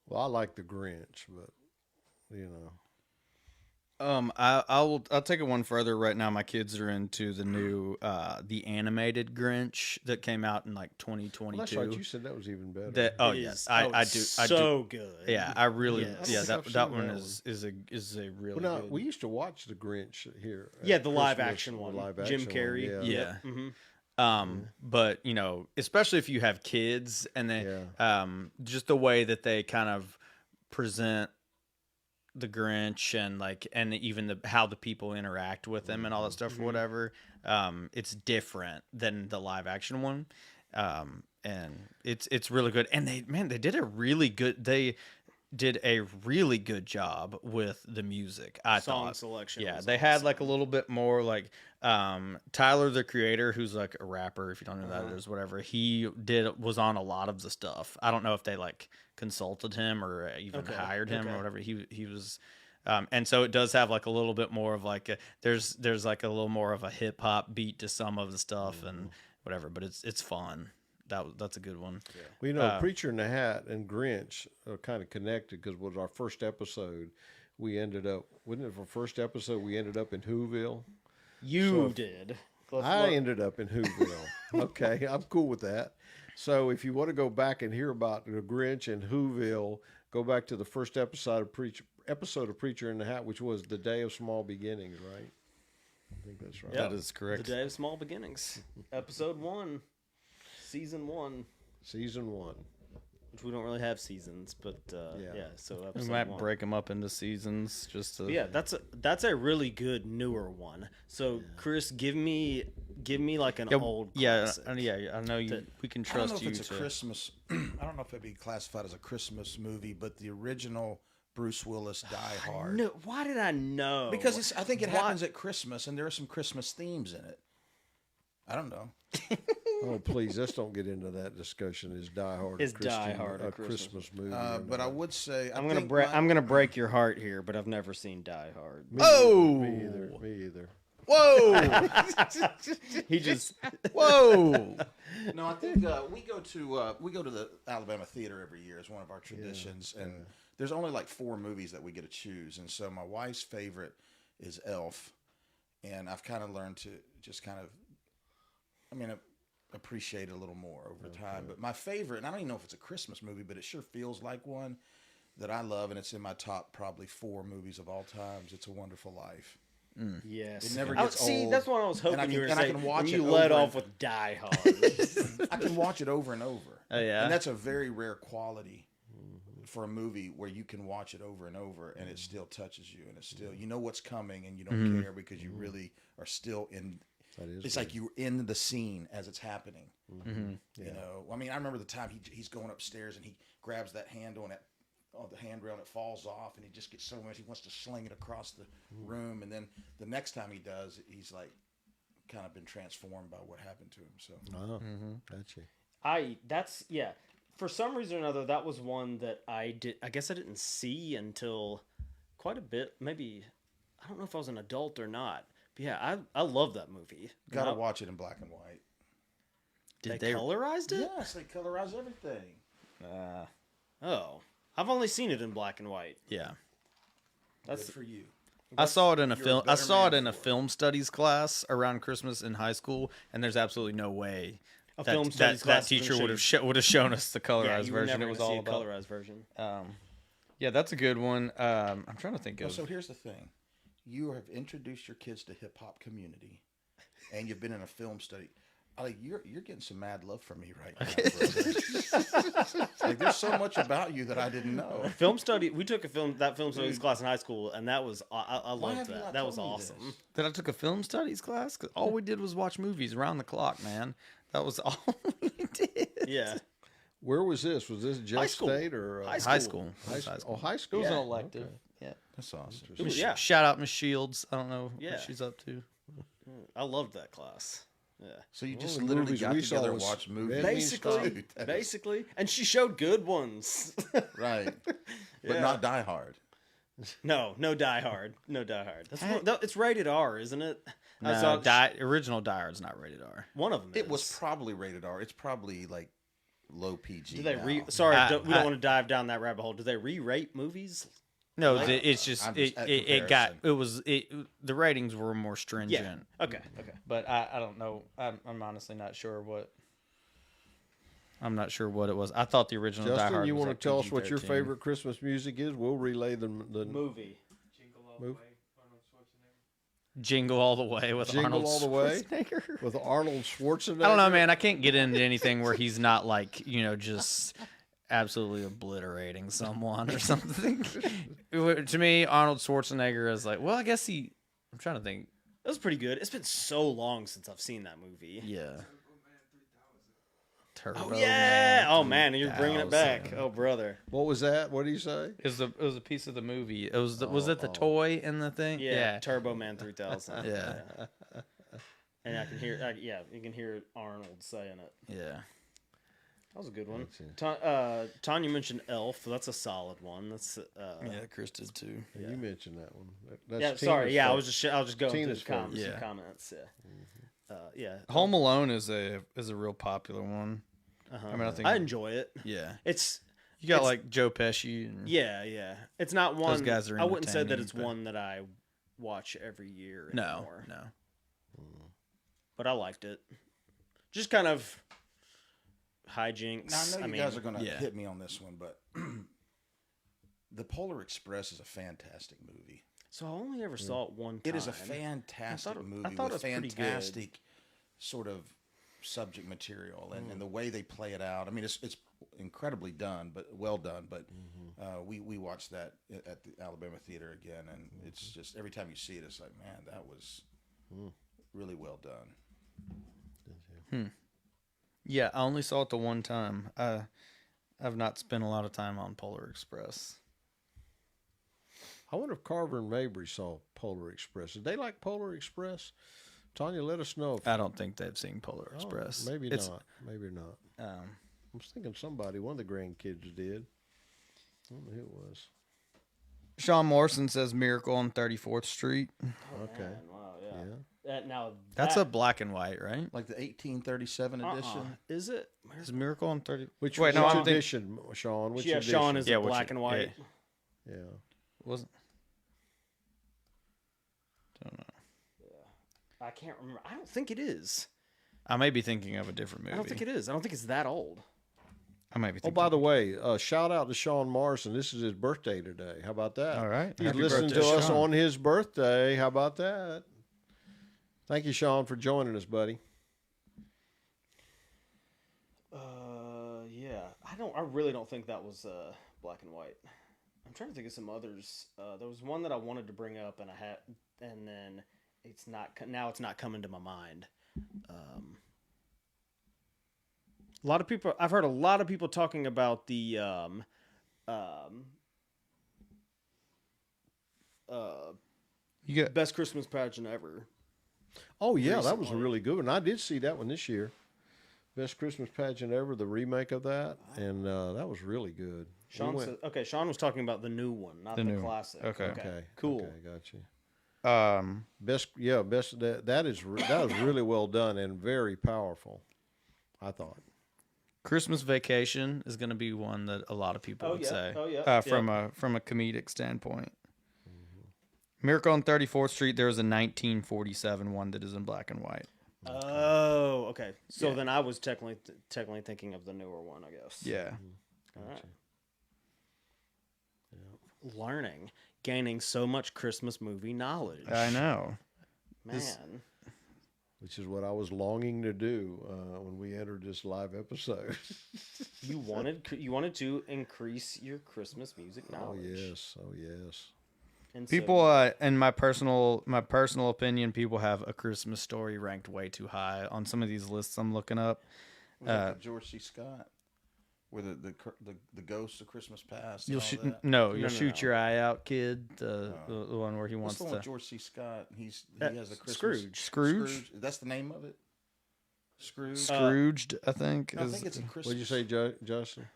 Well, I like The Grinch, but you know. I'll take it one further. Right now, my kids are into the new the animated Grinch that came out in like 2022. Well, that's right. You said that was even better. Yes, I do. So good. Yeah, I really. Yes. Yeah, I don't think that I've one seen is a really Well, now, good. we used to watch The Grinch here. at Yeah, the live Christmas, action the one. live Jim action Carrey. one, Yeah. Mm-hmm. But you know, especially if you have kids and they, just the way that they kind of present the Grinch and even how the people interact with him and all that stuff or whatever, it's different than the live action one, and it's really good. And they did a really good job with the music. I Song thought selection. Yeah, was they had awesome. like a little bit more like Tyler the Creator, who's like a rapper, if you don't know who that is, whatever. He was on a lot of the stuff. I don't know if they like consulted him or even hired him or whatever. He was. And so it does have like a little bit more of like there's like a little more of a hip hop beat to some of the stuff and whatever, but it's fun. That's a good one. Yeah. Well, you know, Preacher in the Hat and Grinch are kind of connected because it was our first episode. We ended up, wasn't it our first episode? We ended up in Whoville. You did. I ended up in Whoville. Okay, I'm cool with that. So if you want to go back and hear about the Grinch and Whoville, go back to the first episode of Preacher in the Hat, which was the Day of Small Beginnings, right? I think that's right. Yep. That is correct. The Day of Small Beginnings. Episode 1. Season 1. Season 1. Which we don't really have seasons, but so We episode might 1. break them up into seasons just to. But yeah, that's a really good newer one. So Chris, give me like an old classic. I know you. We can I don't know trust if you it's a to. Christmas. I don't know if it'd be classified as a Christmas movie, but the original Bruce Willis Die Hard. No, why did I know? Because I think it happens at Christmas, and there are some Christmas themes in it. I don't know. Oh, please, let's don't get into that discussion. Is Die Hard a Christmas movie? But I would say I'm gonna break your heart here, but I've never seen Die Hard. Me either. Whoa! He just Whoa! No, I think we go to the Alabama Theater every year as one of our traditions, and there's only like 4 movies that we get to choose, and so my wife's favorite is Elf, and I've kind of learned to just kind of, appreciate it a little more over time. But my favorite, and I don't even know if it's a Christmas movie, but it sure feels like one that I love, and it's in my top probably 4 movies of all times. It's A Wonderful Life. yes. It never gets See, old. that's what I was hoping you were and I saying. can watch when it you led over off and- with Die Hard. I can watch it over and over. Oh, yeah? And that's a very rare quality for a movie where you can watch it over and over and it still touches you, and it's still, you know what's coming, and you don't care because you really are still in. It's like you're in the scene as it's happening. You know, I remember the time he's going upstairs and he grabs that handle and the handrail and it falls off, and he just gets so much he wants to sling it across the room, and then the next time he does, he's like kind of been transformed by what happened to him. So Gotcha. For some reason or another, that was one that I guess I didn't see until quite a bit. Maybe I don't know if I was an adult or not. But yeah, I love that movie. gotta watch it in black and white. They colorized it? Yes, they colorize everything. Oh, I've only seen it in black and white. Yeah. That's Good for you. I saw it in a You're a film. I better saw it man in a for it. film studies class around Christmas in high school, and there's absolutely no way film studies class that is teacher gonna would have shown us the colorized you were version. never It was gonna all see a about. colorized version. Yeah, that's a good one. I'm trying to think of. So here's the thing: you have introduced your kids to hip hop community, and you've been in a film study. Like you're getting some mad love from me right now, brother. Like there's so much about you that I didn't know. Film study. We took film studies class in high school, and that was I Why loved have you that. not That was told me awesome. this? That I took a film studies class. 'Cause all we did was watch movies around the clock, man. That was all we did. Yeah. Where was this? Was this Jeff school. State or High High school. school. High High school? school. Oh, high school. It was Yeah. an elective. Yeah. That's awesome. Ooh, yeah. Shout out Miss Shields. I don't know Yeah. what she's up to. I loved that class. Yeah. So you Well, just the literally movies got we saw together and was watched movies. Red Basically, Dude, that is- basically, and she showed good ones. right, but Yeah. not Die Hard. No Die Hard. No Die Hard. That's Hey. it's rated R, isn't it? I No, saw original Die Hard's not rated R. one of them. It was probably rated R. It's probably like low PG. Do they now. Sorry, I- we don't want to dive down that rabbit hole. Do they re-rate movies? No, Like- it's just I'm it, just at it got comparison. the ratings were more stringent. Okay. But I don't know. I'm honestly not sure what. I'm not sure what it was. I thought the original Die Justin, Hard you was want like to tell us what your PG-13. favorite Christmas music is? We'll relay the Movie. Jingle all the Move. way, Arnold Schwarzenegger. Jingle All the Way with Jingle Arnold All the Way? Schwarzenegger. with Arnold Schwarzenegger. I don't know, man. I can't get into anything where he's not like just absolutely obliterating someone or something. To me, Arnold Schwarzenegger is like, well, I guess he. I'm trying to think. That was pretty good. It's been so long since I've seen that movie. Yeah. Turbo Oh Man yeah! Oh man, you're bringing it back. 3000. Oh brother. What was that? What did you say? It was a piece of the movie. It was was it the toy in the thing? Yeah, Turbo Man 3000. Yeah. And I can hear, you can hear Arnold saying it. Yeah. That was a good one. Tanya mentioned Elf. That's a solid one. That's Yeah, Chris did too. Yeah, you mentioned that one. That's yeah. Sorry, Tina's yeah. I fault. was just going through Tina's the some favorite. Yeah. comments. Yeah. Yeah. Home Alone is a real popular one. I mean, I think I enjoy it. Yeah. It's You got It's- like Joe Pesci. And, yeah. It's not one. guys are I wouldn't say that entertaining, it's but- one that I watch every year No, anymore. no. But I liked it. Just kind of hijinks. Now I know you mean, guys are going to yeah. hit me on this one, but The Polar Express is a fantastic movie. So I only ever saw it one time. It is a fantastic movie I thought it with was pretty good. fantastic sort of subject material and the way they play it out. I mean, it's incredibly done, but well done. But we watched that at the Alabama Theater again, and it's just every time you see it, it's like, man, that was really well done. Yeah, I only saw it the one time. I've not spent a lot of time on Polar Express. I wonder if Carver and Mabry saw Polar Express. Did they like Polar Express? Tanya, let us know. If, I don't think they've seen Polar Express. Maybe It's, not. Maybe not. Um, I was thinking somebody, one of the grandkids did. I don't know who it was. Sean Morrison says Miracle on 34th Street. Okay. Man, wow, yeah. Yeah. Now That's that, a black and white, right? Like the 1837 edition. Is it? Is Miracle on 30? Which Wait, no, which I don't think edition, Sean? Which Yeah, edition? Sean is Yeah, a which- black and white. yeah. Yeah. wasn't. Don't know. I can't remember. I don't think it is. I may be thinking of a different movie. I don't think it is. I don't think it's that old. I might be Oh, thinking. by the way, shout out to Sean Morrison. This is his birthday today. How about that? All right. He's Happy listening to birthday, us Sean. on his birthday. How about that? Thank you, Sean, for joining us, buddy. Yeah. I really don't think that was black and white. I'm trying to think of some others. There was one that I wanted to bring up, and then it's not. Now it's not coming to my mind. A lot of people. I've heard a lot of people talking about the You got best Christmas pageant ever. Oh, yeah, that was a Recently. really good one. I did see that one this year. Best Christmas pageant ever, the remake of that, and that was really good. We Sean went- said, okay, Sean was talking about the new one, not the, new one. classic. Okay. Okay, Cool. Okay, got you. best. Best. That was really well done and very powerful. I thought. Christmas Vacation is going to be one that a lot of people Oh, would yeah. say. Oh, yeah. From a comedic standpoint. Miracle on 34th Street. There was a 1947 one that is in black and white. Oh, okay. So Yeah. then I was technically thinking of the newer one, I guess. Yeah. All right. Learning, gaining so much Christmas movie knowledge. I know. Man. which is what I was longing to do when we entered this live episode. You wanted to increase your Christmas music knowledge. Oh yes. And People, in my personal opinion, people have A Christmas Story ranked way too high on some of these lists I'm looking up. Was that the George C. Scott, where the ghost of Christmas Past? You'll and all shoot, that? no, shoot your eye out, kid. The one where he What's wants the one with to George C. Scott? He has a Christmas. Scrooge. That's the name of it. Scrooge. Scrooged, I think. No, I think it's a Christmas. What'd you say, Justin?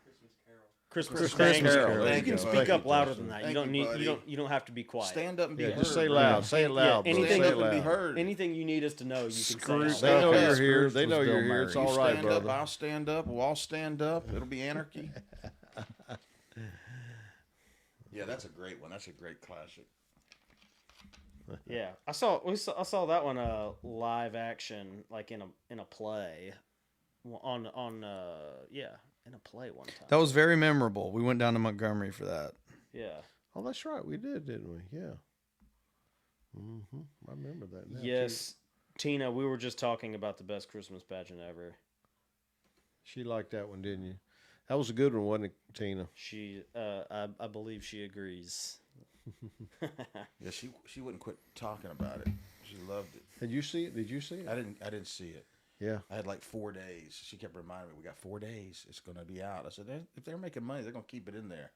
Christmas Carol. You can Thank speak you, up louder Justin. than that. Thank You don't you, need. buddy. You don't have to be quiet. Stand up and be Yeah, heard. just say loud. Say it loud. bro. anything Say Stand it up and be loud. heard. Anything you need us to know, you can Scrooge. say. They know Okay. you're here. Scrooge They know was you're Bill here. It's Murray. You all right, stand up, brother. I'll stand up. We'll all stand up. It'll be anarchy. Yeah, that's a great one. That's a great classic. Yeah, I saw that one live action, like in a play, on in a play one time. That was very memorable. We went down to Montgomery for that. Yeah. Oh, that's right. We did, didn't we? Yeah. I remember that now. Yes, Tina. We were just talking about the best Christmas pageant ever. She liked that one, didn't you? That was a good one, wasn't it, Tina? She, I believe she agrees. Yeah, she wouldn't quit talking about it. She loved it. Did you see it? Did you see it? I didn't see it. Yeah. I had like 4 days. She kept reminding me, we got 4 days. It's going to be out. I said, if they're making money, they're going to keep it in there.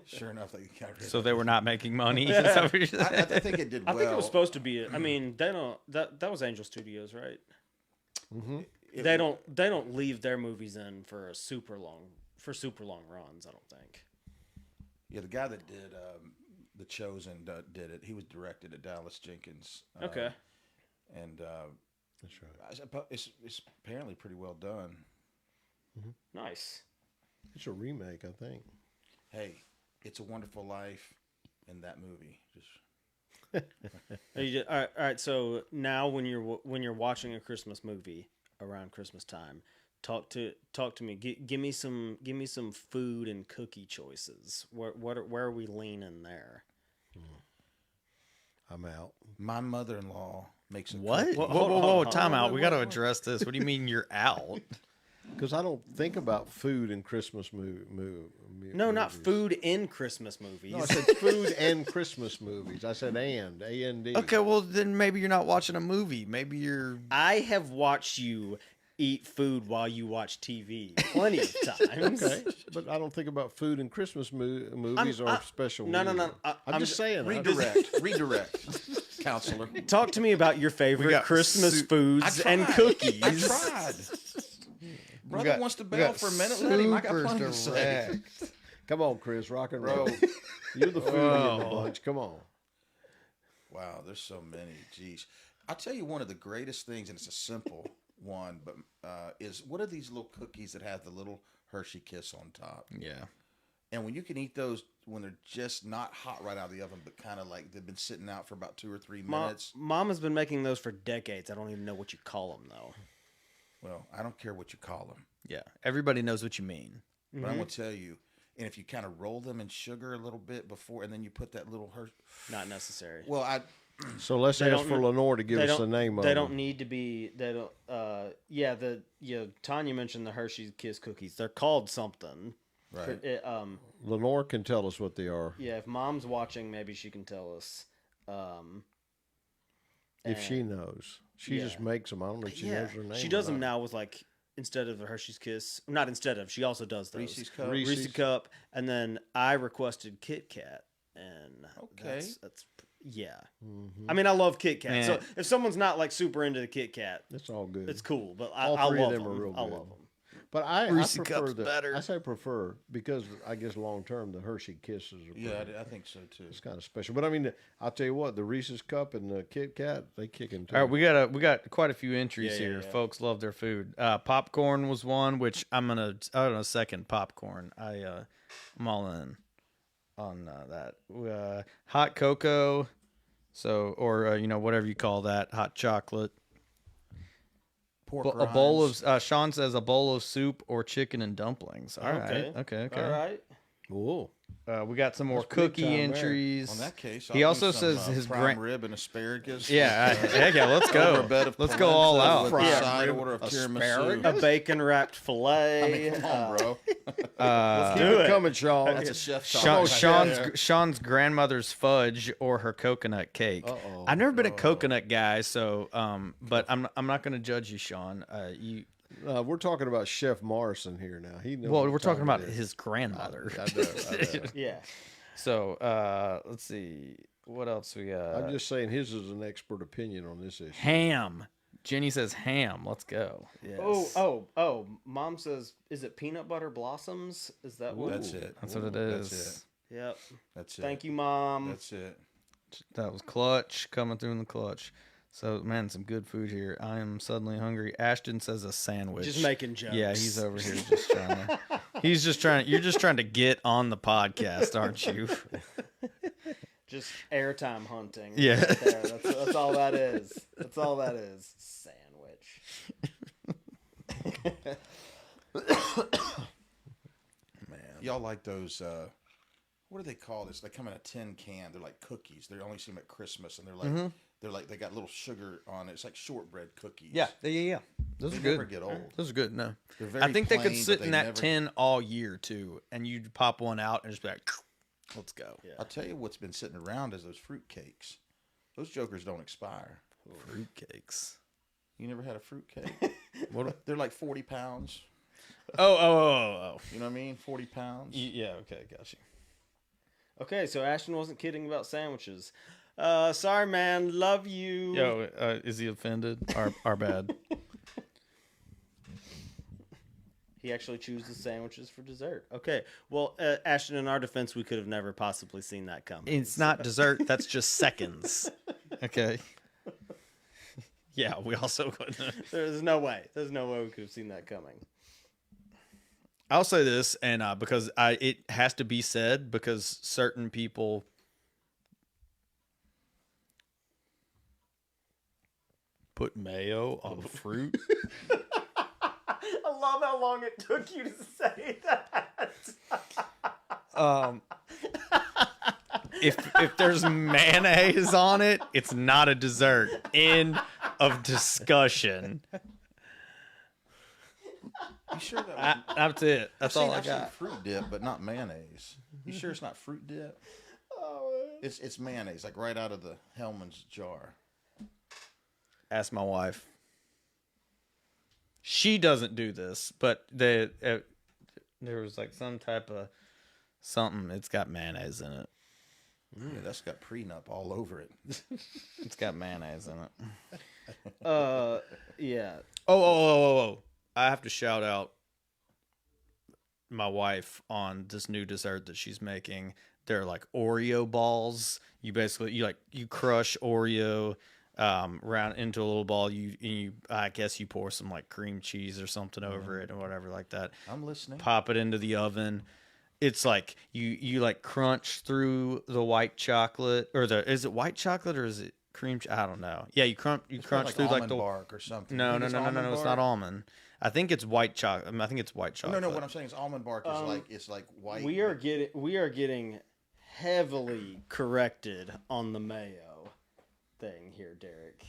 Sure enough, they got rid So of they it. were not making money. Is that what you're saying? I think it did I well. think it was supposed to be. I mean, they don't. That was Angel Studios, right? They don't leave their movies in for super long runs. I don't think. Yeah, the guy that did The Chosen did it. He was directed at Dallas Jenkins. Okay. And That's right. it's apparently pretty well done. Nice. It's a remake, I think. Hey, It's a Wonderful Life in that movie. All right. So now, when you're watching a Christmas movie around Christmas time, talk to me. Give me some food and cookie choices. Where are we leaning there? I'm out. My mother-in-law makes a What? cookie. Whoa, time out. wait, We got to wait. address this. What do you mean you're out? Because I don't think about food in Christmas No, not movies. food in Christmas movies. No, I said food and Christmas movies. I said A&D. Okay, well, then maybe you're not watching a movie. Maybe you're... I have watched you eat food while you watch TV plenty of times. Okay, but I don't think about food in Christmas movies or special. No. meals. I'm I'm just saying. Redirect, counselor. Talk to me about your favorite got Christmas soup. foods and cookies. I tried. Brother wants to bail for a minute. Let him. I got plenty to say. Come on, Chris, rock and roll. Bro. You're the foodie in the bunch. Come on. Wow, there's so many. Jeez. I'll tell you one of the greatest things, and it's a simple one, but is what are these little cookies that have the little Hershey Kiss on top? Yeah. And when you can eat those when they're just not hot right out of the oven, but kind of like they've been sitting out for about 2 or 3 minutes. Mom has been making those for decades. I don't even know what you call them, though. Well, I don't care what you call them, Yeah. Everybody knows what you mean. but I'm going to tell you, and if you kind of roll them in sugar a little bit before, and then you put that little Hershey. Not necessary. Well, So let's They ask don't- for Lenore to give They us the don't- name of They them. don't need to be. They don't. Tanya mentioned the Hershey's Kiss cookies. They're called something. right. Lenore can tell us what they are. Yeah. If Mom's watching, maybe she can tell us. If and- she knows. She yeah. just makes them. I don't know if she yeah, knows her name. she or does them not. now with like instead of the Hershey's Kiss. Not instead of. She also does those. Reese's Cup. Reese's Cup, and then I requested Kit Kat, and Okay. that's yeah. I mean, I love Kit Kat. So Man. if someone's not like super into the Kit Kat, It's all good. it's cool. But All I three love of them are real I good. love them. But I Reese's prefer Cup's better. I say prefer because I guess long term the Hershey Kisses are Yeah, pretty- I think so too. it's kind of special. But I mean, I'll tell you what, the Reese's Cup and the Kit Kat, they kicking too. All right, we got quite a few entries Yeah, here. yeah. Folks love their food. Popcorn was one, which I'm gonna second popcorn. I'm all in on that. Hot cocoa, or whatever you call that, hot chocolate. Pork A bowl rinds. of Sean says a bowl of soup or chicken and dumplings. All right, okay. All right. Whoa. We got some more That's big cookie time there. entries. On that case, He I'll also do some, says his prime grand. rib and asparagus. Yeah, heck yeah, let's Over go. a bed of Let's go all polenta out. with Fried a side rib, order of asparagus? tiramisu. A bacon wrapped I fillet. mean, come on, bro. Keep do it it. coming, Sean. That's a chef Sean, talk right there. Sean's grandmother's fudge or her coconut cake. Uh-oh. I've never been a coconut guy, so but I'm not going to judge you, Sean. We're talking about Chef Morrison here now. He knows Well, what we're talking time about it is. his grandmother. I know. Yeah. So let's see what else we got. I'm just saying his is an expert opinion on this issue. Ham. Jenny says ham. Let's go. Yes. Oh. Mom says, is it peanut butter blossoms? Is that what? That's it. That's what it is. That's it. Yep. That's it. Thank you, Mom. That's it. That was clutch coming through in the clutch. So man, some good food here. I am suddenly hungry. Ashton says a sandwich. Just making jokes. Yeah, he's over here just trying to. He's just trying. You're just trying to get on the podcast, aren't you? Just airtime hunting. Yeah. Right there. That's all that is. That's all that is. Sandwich. Man, y'all like those? What do they call this? They come in a tin can. They're like cookies. They only see them at Christmas, and they're like they got little sugar on it. It's like shortbread cookies. Yeah. Those They are good. never get old. Those are good. No, They're very I think they could plain, sit but in they that never- tin all year too, and you'd pop one out and just be like, "Let's go." Yeah. I'll tell you what's been sitting around is those fruit cakes. Those jokers don't expire. Fruit cakes. You never had a fruit cake? They're like 40 pounds. Oh. You know what I mean? 40 pounds. Yeah. Okay. Got you. Okay, so Ashton wasn't kidding about sandwiches. Sorry, man. Love you. Yo, is he offended? Our bad. He actually chooses sandwiches for dessert. Okay. Well, Ashton, in our defense, we could have never possibly seen that coming. It's not dessert. That's just seconds. Okay. Yeah, we also couldn't. There's no way. There's no way we could have seen that coming. I'll say this, and because it has to be said, because certain people put mayo on fruit. I love how long it took you to say that. If there's mayonnaise on it, it's not a dessert. End of discussion. You sure that was... That's it. That's all I I've seen got. fruit dip, but not mayonnaise. You sure it's not fruit dip? It's mayonnaise, like right out of the Hellman's jar. Ask my wife. She doesn't do this, but there was like some type of something. It's got mayonnaise in it. Yeah, that's got prenup all over it. It's got mayonnaise in it. Yeah. Oh. I have to shout out my wife on this new dessert that she's making. They're like Oreo balls. You crush Oreo round into a little ball. I guess you pour some like cream cheese or something over it or whatever like that. I'm listening. Pop it into the oven. It's like you like crunch through the white chocolate, or is it white chocolate or is it cream? I don't know. Yeah, you crunch Like through like almond the bark or something. No, You think it's almond not bark? almond. I think it's white chocolate. I think it's white chocolate. No. What I'm saying is almond bark is it's like white. We are getting heavily corrected on the mayo thing here, Derek.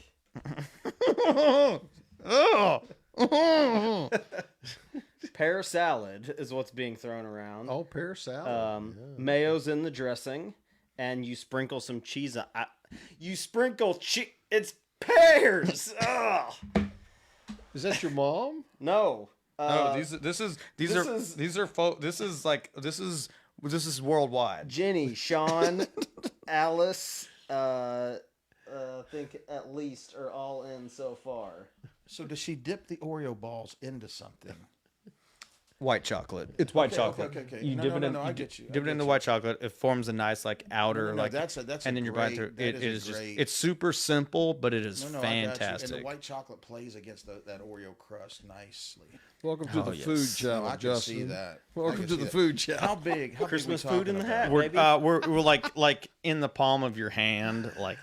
Pear salad is what's being thrown around. Oh, pear salad. Mayo's in the dressing, and you sprinkle some cheese on. You sprinkle It's pears. Ugh. Is that your mom? No. No, this is worldwide. Jenny, Sean, Alice, I think at least are all in so far. So does she dip the Oreo balls into something? White chocolate. It's white chocolate. Okay. You No, dip no, it no, in. no, I You get you. I dip it get in the you. white chocolate. It forms a nice like outer No, like. that's and then you bite through. that It is is just. great. It's super simple, but it is No, I got you. fantastic. And the white chocolate plays against that Oreo crust nicely. Welcome to the yes. food No, channel, I can Justin. see that. Welcome I can to see the that. food channel. How big? How Christmas big we food in the talking hat. about? Maybe. We're like in the palm of your hand, like.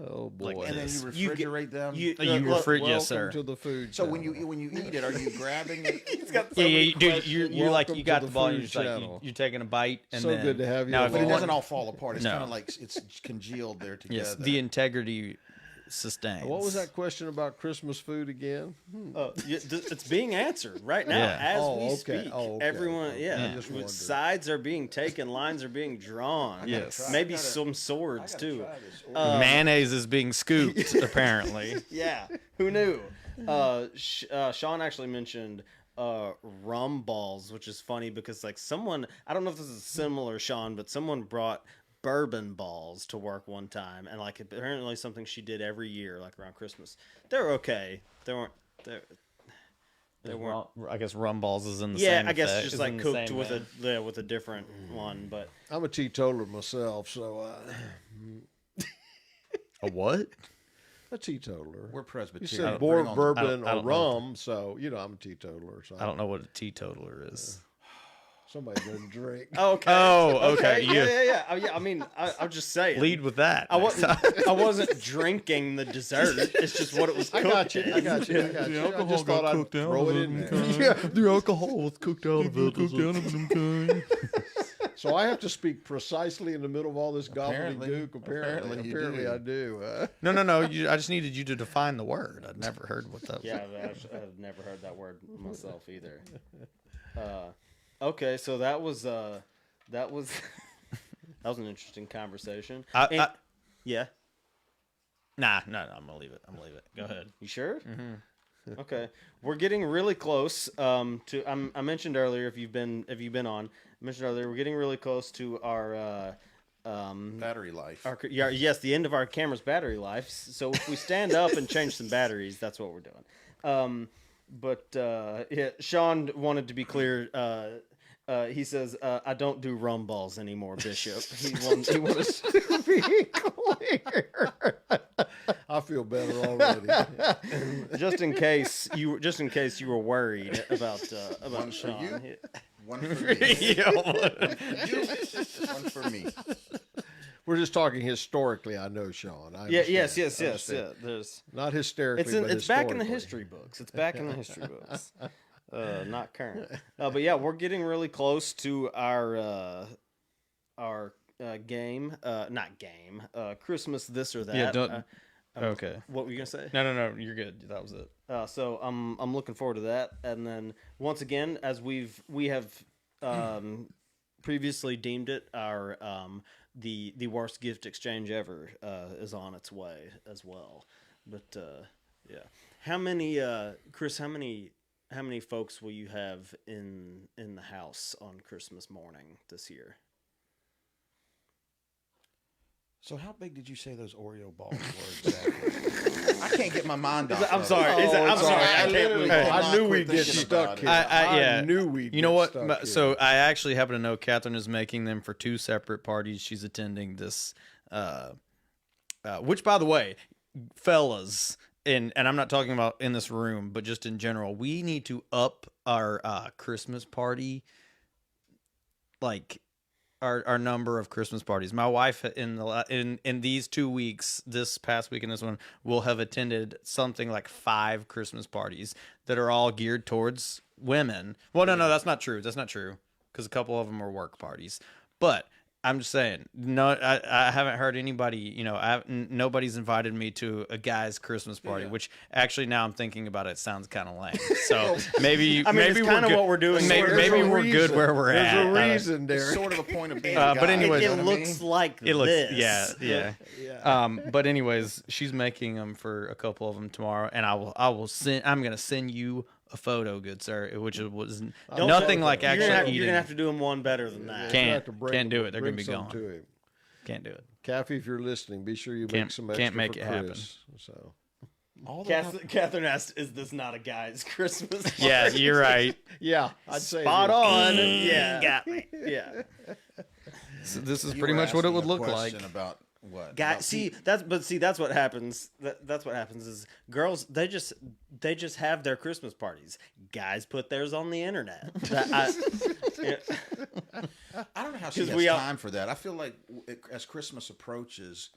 Oh boy. Like And then this. you refrigerate them. You look, refrigerate, Welcome yes, sir. to the food. so channel. when you eat it, are you grabbing it? Dude, you're like Welcome you to got the the ball. food You're just like channel. you're taking a bite, and So then good to have you now if But you it along. want, doesn't all fall apart. It's No. kind of like it's congealed there together. yes, the integrity sustains. What was that question about Christmas food again? It's being answered right now Yeah. as Oh, we okay. speak. Oh, okay. Everyone, Okay. yeah, I just wondered. sides are being taken, lines are being drawn. Yes. maybe I gotta- some swords too. Mayonnaise is being scooped apparently. Yeah, who knew? Sean actually mentioned rum balls, which is funny because like someone, I don't know if this is similar, Sean, but someone brought bourbon balls to work one time, and like apparently something she did every year, like around Christmas. They're okay. They weren't. They weren't. I guess rum balls is in the Yeah, same. I guess effect- just is like in the cooked same with vein. with a different one, but I'm a teetotaler myself, so A what? a teetotaler. We're You Presbyterian. said Bring more on the- bourbon I or don't know. rum, so you know I'm a teetotaler. So I don't know what a teetotaler is. Somebody doesn't drink. okay. Oh, okay. Yeah. Oh, yeah. I mean, I'm just saying. Lead with that. I wasn't drinking the dessert. It's just what it was I cooked got you. I in. got you. I got you. I just thought I'd throw it in there. Yeah, the alcohol was cooked out of it. So I have to speak precisely in the middle of all this Apparently. gobbledygook. Apparently you Apparently do. I do. No. I just needed you to define the word. I'd never heard what that was. Yeah, I've never heard that word myself either. Okay, so that was that was an interesting conversation. Yeah, Nah, no, I'm gonna leave it. Go ahead. you sure? Mm-hmm. Okay, we're getting really close. To I mentioned earlier if you've been on. I mentioned earlier we're getting really close to our Battery life. yes, the end of our camera's battery life. So if we stand up and change some batteries, that's what we're doing. But yeah, Sean wanted to be clear. He says, "I don't do rum balls anymore, Bishop." He wanted to be clear, I feel better already. just in case you were worried about Sean. you? One for me. One for me. We're just talking historically. I know, Sean. I Yeah. understand. Yes. I Yeah. understand. There's. Not hysterically. but It's back in the historically. history books. It's back in the history books. Not current. But yeah, we're getting really close to our game. Not game. Christmas this or that. Yeah, don't. Okay. What were you gonna say? No. You're good. That was it. So I'm looking forward to that. And then once again, as we have previously deemed it, our the worst gift exchange ever is on its way as well. But yeah, how many Chris? How many folks will you have in the house on Christmas morning this year? So how big did you say those Oreo balls were exactly? I can't get my mind off. I'm of sorry. it. I'm it's sorry. all right. I can't move on. I knew Quit we'd get thinking stuck about here. it. Yeah. I knew we'd. You know get what? stuck here. So I actually happen to know Catherine is making them for two separate parties. She's attending this, which, by the way, fellas, and I'm not talking about in this room, but just in general, we need to up our Christmas party, like our number of Christmas parties. My wife in these 2 weeks, this past week and this one, will have attended something like 5 Christmas parties that are all geared towards women. Well, no, that's not true. That's not true because a couple of them are work parties. But I'm just saying, no, I haven't heard anybody. You know, nobody's invited me to a guy's Christmas party. Which actually, now I'm thinking about it, sounds kind of lame. So maybe I mean, maybe it's we're kind of good. what we're doing. Maybe, There's maybe a we're good reason. where we're There's at. a reason, It's Derek. sort of a point of being. but a guy, anyways- you It know what I looks mean? like It looks, this. yeah. But anyways, she's making them for a couple of them tomorrow, and I will send. I'm gonna send you a photo, good sir, which was Don't nothing say- like you're actually gonna have, eating. You're gonna have to do them one better than that. Can't. You have to bring- Can't do it. They're gonna bring be some gone. to him. Can't do it. Kathy, if you're listening, be sure you Can't- make some extra can't make for it happen. Chris. So All that Catherine asked, "Is this not a guy's Christmas?" Yeah, party?" you're right. yeah, I'd say Spot it is. on. Mm, Yeah, got me. yeah. So this is you pretty were much what it asking would a look like. question About what? Guy, About see that's what happens. That's what happens is girls they just have their Christmas parties. Guys put theirs on the internet. Yeah. I don't know how she 'Cause has we all- time for that. I feel like as Christmas approaches,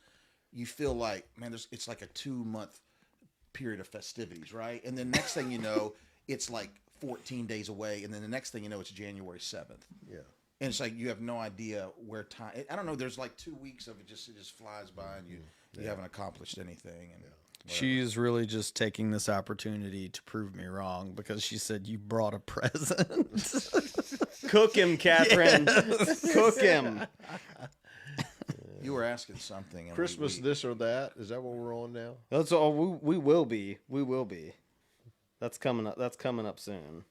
you feel like, man, it's like a 2-month period of festivities, right? And then next thing you know, it's like 14 days away, and then the next thing you know, it's January 7th. Yeah. And it's like you have no idea where time. I don't know. There's like 2 weeks of it just flies by, and you haven't accomplished anything. And She's really just taking this opportunity to prove me wrong because she said you brought a present. Cook him, Catherine. Cook him. you were asking something. And Christmas, this or that. Is that what we're on now? That's all. We will be. We will be. That's coming up. That's coming up soon.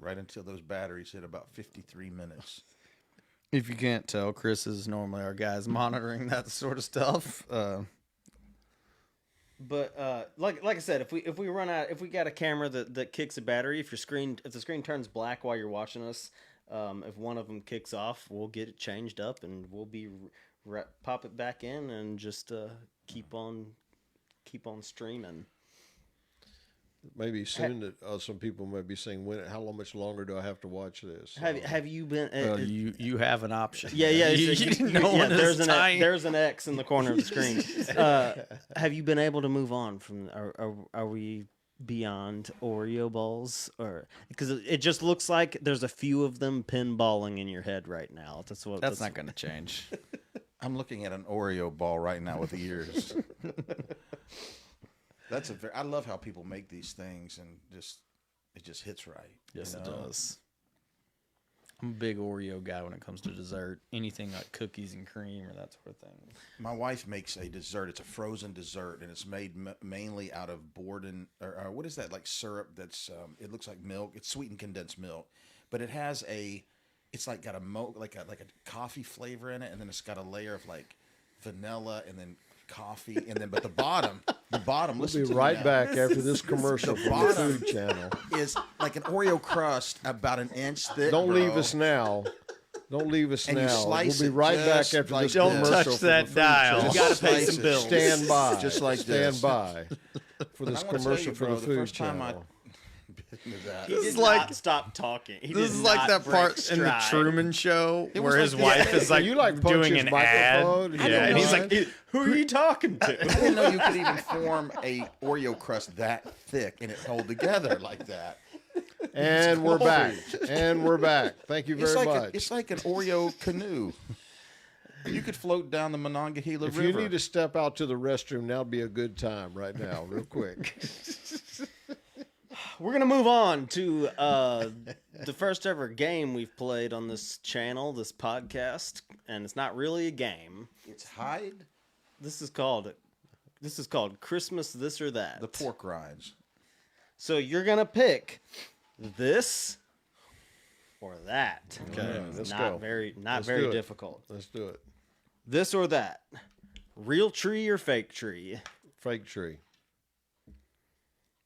right until those batteries hit about 53 minutes. If you can't tell, Chris is normally our guys monitoring that sort of stuff. But like I said, if we run out, if we got a camera that kicks a battery, if the screen turns black while you're watching us, if one of them kicks off, we'll get it changed up and we'll be pop it back in and just keep on streaming. Maybe soon that some people may be saying, how much longer do I have to watch this? Have you been? You have an option. Yeah. There's an X in the corner of the screen. Have you been able to move on from? Are we beyond Oreo balls, or because it just looks like there's a few of them pinballing in your head right now? That's not going to change. I'm looking at an Oreo ball right now with ears. I love how people make these things and it just hits right. Yes, it does. I'm a big Oreo guy when it comes to dessert. Anything like cookies and cream or that sort of thing. My wife makes a dessert. It's a frozen dessert, and it's made mainly out of Borden or what is that, like syrup? That's it looks like milk. It's sweetened condensed milk, but it has it's like got like a coffee flavor in it, and then it's got a layer of like vanilla, and then coffee, and then but the bottom. We'll be right back after this commercial from the Food Channel. Is like an Oreo crust about an inch thick. Don't leave us now. Don't leave us And you now. slice We'll be it right back just after like this this. Don't commercial touch from that the Food dial. Channel. You gotta pay Slice some it. bills. Stand by. Just like Stand this. by for this I wanna tell commercial you, for bro, the the Food first time Channel. He This did is like- not stop talking. This is like that part in the Truman Show was where like his the- wife is like, You like punch doing his an ad. microphone? Yeah, I don't and he's know. like, Who are you talking to? I didn't know you could even form a Oreo crust that thick and it hold together like that. And we're back. And we're back. Thank you very much. It's like an Oreo canoe. You could float down the Monongahela If River. you need to step out to the restroom, now would be a good time right now, real quick. We're gonna move on to the first ever game we've played on this channel, this podcast, and it's not really a game. It's hide This is called Christmas This or That. the pork rinds. So you're gonna pick this or that. Okay, let's not go. very Let's do it. difficult. Let's do it. This or that. Real tree or fake tree? Fake tree.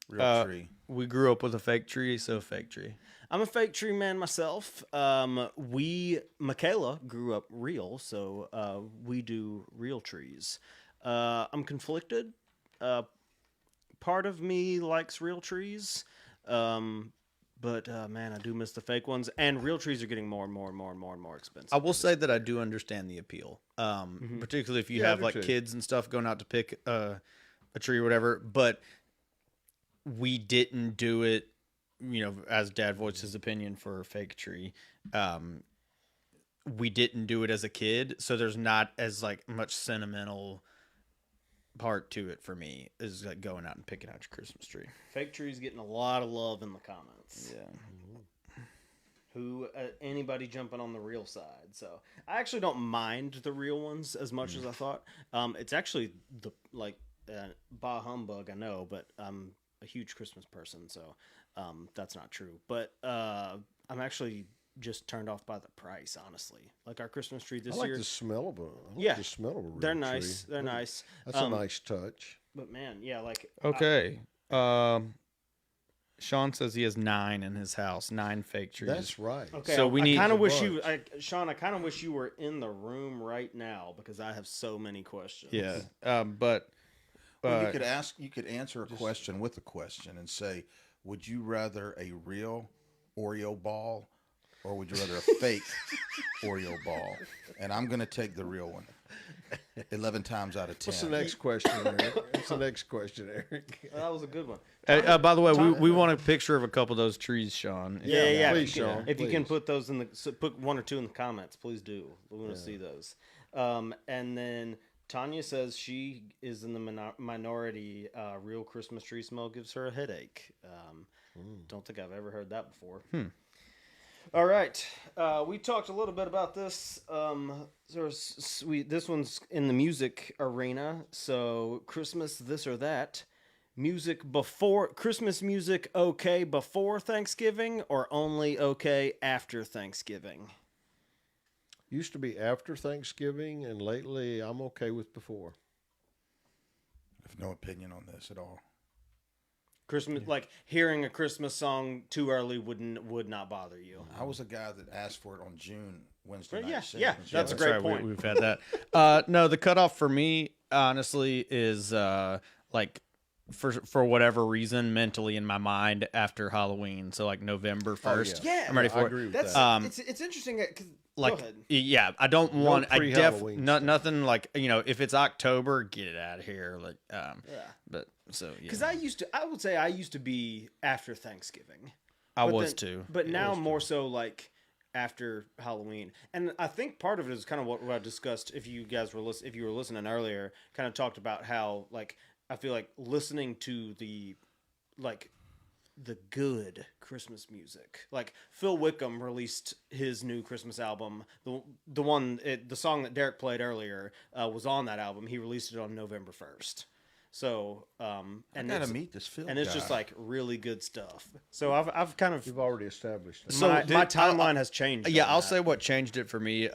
Real tree. we grew up with a fake tree, so fake tree. I'm a fake tree man myself. Michaela grew up real, so we do real trees. I'm conflicted. Part of me likes real trees, but man, I do miss the fake ones. And real trees are getting more and more expensive. I will say that I do understand the appeal, particularly if you Yeah, I have do like too. kids and stuff going out to pick a tree or whatever. But we didn't do it, as Dad voiced his opinion for a fake tree. We didn't do it as a kid, so there's not as like much sentimental part to it for me is like going out and picking out your Christmas tree. Fake trees getting a lot of love in the comments. Yeah. Anybody jumping on the real side. So I actually don't mind the real ones as much as I thought. It's actually bah humbug, I know, but I'm a huge Christmas person, so that's not true. But I'm actually just turned off by the price, honestly. Like our Christmas tree this I like year. the smell of the smell of a real They're tree. nice. They're nice. That's a nice touch. But man, yeah, like Okay. Sean says he has 9 in his house, 9 fake trees. That's right. Okay, So we I need kind a of wish bunch. Sean. I kind of wish you were in the room right now because I have so many questions. Yeah. But Well, you could answer a question with a question and say, would you rather a real Oreo ball or would you rather a fake Oreo ball? And I'm going to take the real one. 11 times out of 10. What's the next question, Eric? What's the next question, Eric? That was a good one. By the way, we want a picture of a couple of those trees, Sean. Yeah. Please, If you can- Sean, If you can please. put those put one or two in the comments, please do. We want to see those. And then Tanya says she is in the minority. Real Christmas tree smell gives her a headache. Don't think I've ever heard that before. All right, we talked a little bit about this. This one's in the music arena. So Christmas, this or that. Music before Christmas music, okay before Thanksgiving or only okay after Thanksgiving? Used to be after Thanksgiving, and lately I'm okay with before. I have no opinion on this at all. Christmas, like hearing a Christmas song too early would not bother you. I was a guy that asked for it on June Wednesday night. Yeah, singing. yeah, that's a great point. We've had that. No, the cutoff for me, honestly, is like for whatever reason, mentally in my mind after Halloween. So like November 1st. Yeah. I'm ready I for agree it. with that. It's interesting because Like, go ahead. yeah, I don't want. pre-Halloween stuff. Nothing like if it's October, get it out of here. Like, but so yeah, Because I would say I used to be after Thanksgiving. I But was then- too. But now more so like after Halloween. And I think part of it is kind of what I discussed if you were listening earlier, kind of talked about how like I feel like listening to the good Christmas music. Like Phil Wickham released his new Christmas album. The song that Derek played earlier was on that album. He released it on November 1st. So, I and gotta it's, meet this Phil and it's guy. just like really good stuff. So I've kind of You've already established that. So my did- timeline has changed. Yeah, on I'll that. say what changed it for me.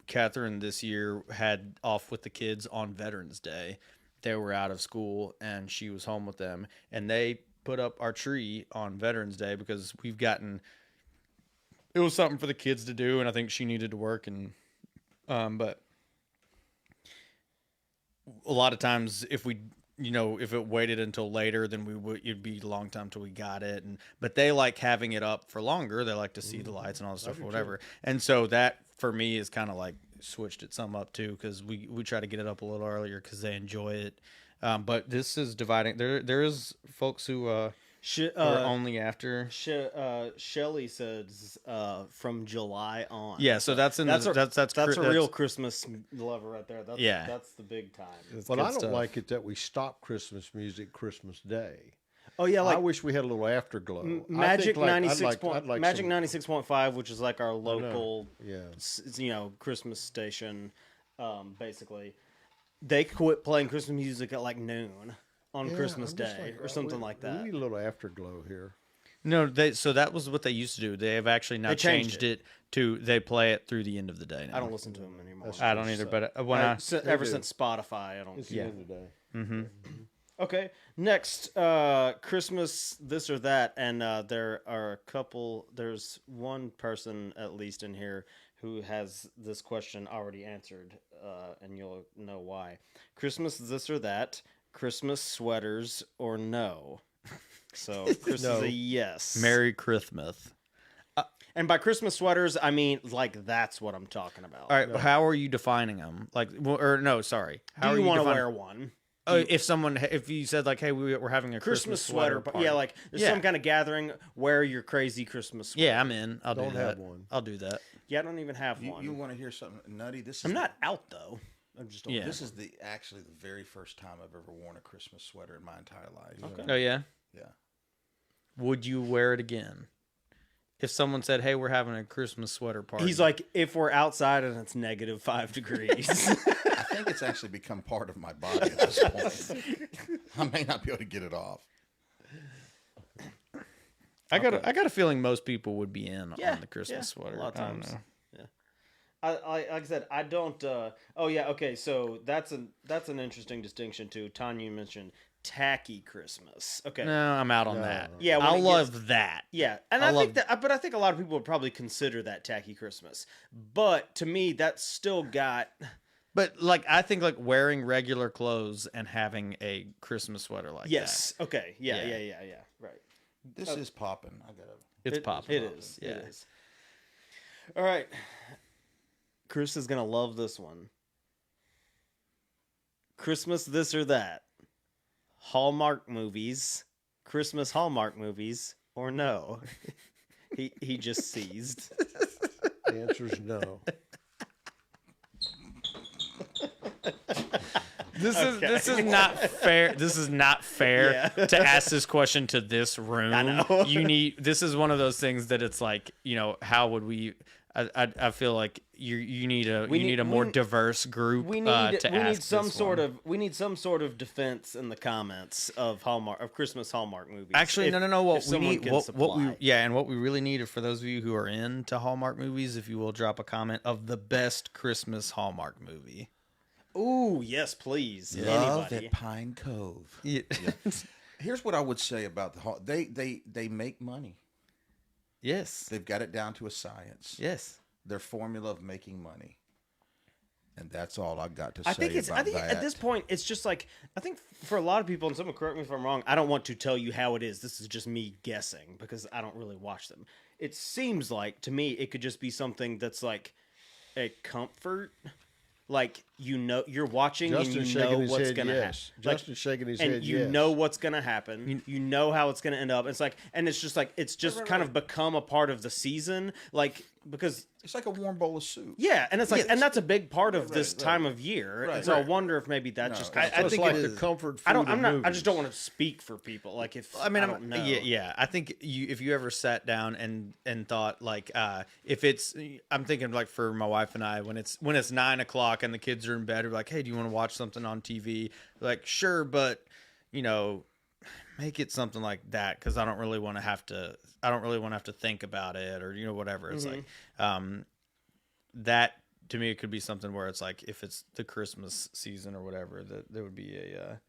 Catherine this year had off with the kids on Veterans Day. They were out of school and she was home with them, and they put up our tree on Veterans Day because it was something for the kids to do, and I think she needed to work, and but a lot of times if it waited until later, then it'd be a long time till we got it. But they like having it up for longer. They like to see the lights and all this stuff or whatever. And so that for me is kind of like switched it some up too, because we try to get it up a little earlier because they enjoy it. But this is dividing. There is folks who are only after. Shelly says from July on. Yeah, so that's a real Christmas lover right there. That's the big time. But I don't like it that we stop Christmas music Christmas Day. Oh yeah, I wish we had a little afterglow. Magic I'd 96.5, which is like our local, Yeah. Christmas station. Basically, they quit playing Christmas music at like noon on Christmas I'm just Day like, or something like that. We need a little afterglow here. No, so that was what they used to do. They have actually now They changed changed it to they play it through the end of the day now. I don't listen to them anymore. I don't either, but when Ever since Spotify, I don't. It's the end of the day. Mm-hmm. Okay, next, Christmas, this or that, and there are a couple. There's one person at least in here who has this question already answered, and you'll know why. Christmas, this or that. Christmas sweaters or no. So Chris is a yes. Merry Christmas. And by Christmas sweaters, I mean like that's what I'm talking about. All right, how are you defining them? Like, or no, sorry. How Do are you want to defining- wear one? If you said like, hey, we're having a Christmas sweater, party. yeah, like there's Yeah. some kind of gathering. Wear your crazy Christmas sweater. Yeah, I'm in. I'll Don't do have that. one. I'll do that. Yeah, I don't even have one. You want to hear something nutty? This is I'm not out though. I'm just Yeah. This is actually the very first time I've ever worn a Christmas sweater in my entire life. Okay. Oh yeah. Yeah. Would you wear it again? If someone said, "Hey, we're having a Christmas sweater party," He's like, if we're outside and it's -5 degrees. I think it's actually become part of my body at this point. I may not be able to get it off. I got a feeling most people would be in Yeah, on the Christmas yeah, sweater. a lot of I don't times. know. Like I said, I don't. Oh yeah, okay. So that's an interesting distinction too. Tanya mentioned tacky Christmas. Okay. No, I'm out on that. Yeah, when I it love that. Yeah, and I think that, but I think a lot of people would probably consider that tacky Christmas. But to me, that's still got. But like, I think like wearing regular clothes and having a Christmas sweater like Yes. Okay. Yeah. Yeah. Right. This is popping. I gotta. that, it's popping. It is. Yeah. It is. All right. Chris is gonna love this one. Christmas this or that. Hallmark movies, Christmas Hallmark movies, or no? He just seized. The answer is no. This is not fair. This is not fair Yeah. to ask this question to this room. I know. This is one of those things that it's like, how would we? I feel like you need a more diverse group. We to need ask some this sort one. of defense in the comments of Christmas Hallmark movies. Actually, If- no. What if we someone need, can what we supply. and what we really need for those of you who are into Hallmark movies, if you will drop a comment of the best Christmas Hallmark movie. Ooh, yes, please. Love Anybody. at Pine Cove. Yeah. Here's what I would say about they make money. Yes. They've got it down to a science. Yes. Their formula of making money. And that's all I got to say I think about that. at this point it's just like I think for a lot of people, and someone correct me if I'm wrong, I don't want to tell you how it is. This is just me guessing because I don't really watch them. It seems like to me it could just be something that's like a comfort. Like you're watching Justin's and you shaking know his what's head gonna happen. yes. Justin's shaking his and head you yes. know what's gonna happen. You know how it's gonna end up. It's like, and it's just like it's just kind of become a part of the season, like because It's like a warm bowl of soup. yeah, and it's like, Yes. and that's a big part of Right, this right. time of year. Right, and so I right. wonder if maybe that's just No, kind I of. It's think like it the is. comfort food I don't. of I'm not. I movies. just don't want to speak for people. Like if I mean, don't know. yeah. I think if you ever sat down and thought like, if it's, I'm thinking like for my wife and I, when it's 9:00 and the kids are in bed, we're like, hey, do you want to watch something on TV? Like, sure, but make it something like that because I don't really want to have to think about it or whatever. It's like that to me, it could be something where it's like if it's the Christmas season or whatever, that there would be a.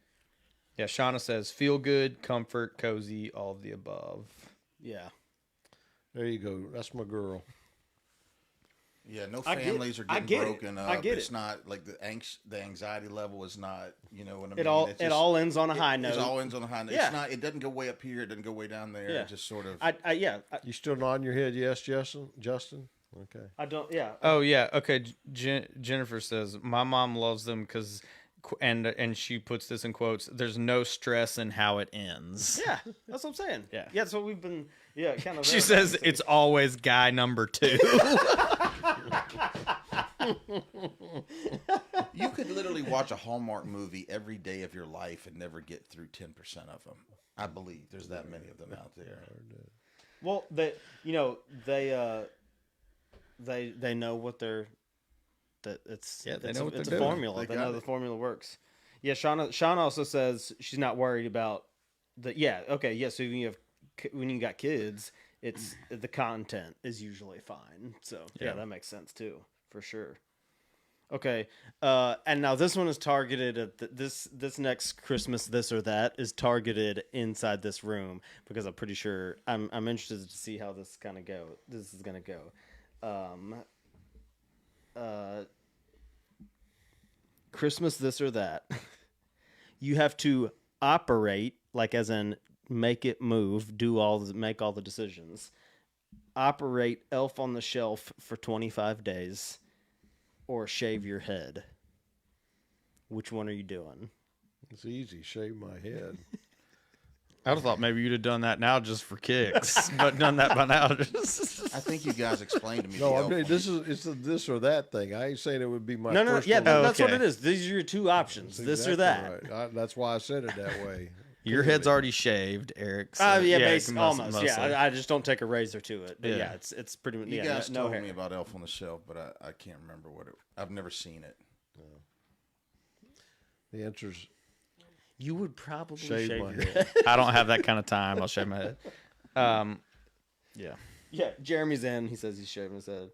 Yeah, Shauna says, feel good, comfort, cozy, all of the above. Yeah. There you go. That's my girl. Yeah, no I get- families are I getting get it. broken up. I get It's it. not like the anxiety level is not, you know what I mean? It all It's it just- all ends on a high It note. all ends on a high note. Yeah. It's not. It doesn't go way up here. It doesn't go way down there. Yeah. It just sort of. You still nodding your head yes, Justin? Okay. I don't. Yeah. Oh, yeah. Okay. Jennifer says, my mom loves them because, and she puts this in quotes, there's no stress in how it ends. Yeah. That's what I'm saying. Yeah. Yeah. That's what we've been. Yeah. Kind of. She says it's always guy number 2. You could literally watch a Hallmark movie every day of your life and never get through 10% of them. I believe there's that many of them out there. Well, they know what they're that it's Yeah, they it's know a, what it's they're a doing. formula. They They got know the it. formula works. Yeah, Shauna also says she's not worried about the. Yeah, okay, yeah. So when you got kids, it's the content is usually fine. So yeah, that makes sense too, for sure. Okay, and now this one is targeted at this next Christmas. This or that is targeted inside this room because I'm pretty sure I'm interested to see how this kind of go. This is gonna go. Christmas this or that. You have to operate, like as in make it move, make all the decisions. Operate Elf on the Shelf for 25 days or shave your head. Which one are you doing? It's easy. Shave my head. I would have thought maybe you'd have done that now just for kicks, but done that by now. I think you guys explained to me. No, the I elf mean on it's the- a this or that thing. I ain't saying it would be my No, first yeah, one. that's what Okay. it is. These are your two options. That's This or exactly that. right. That's why I said it that way. Your head's already shaved, Eric. So, Almost. mostly. Yeah, I just don't take a razor to it. But Yeah. yeah, it's pretty much. You Yeah, guys no told hair. me about Elf on the Shelf, but I can't remember what it. I've never seen it. The answer's You would probably shave shave my your head. I don't have that kind of time. I'll shave my head. Yeah. Yeah, Jeremy's in. He says he's shaving his head.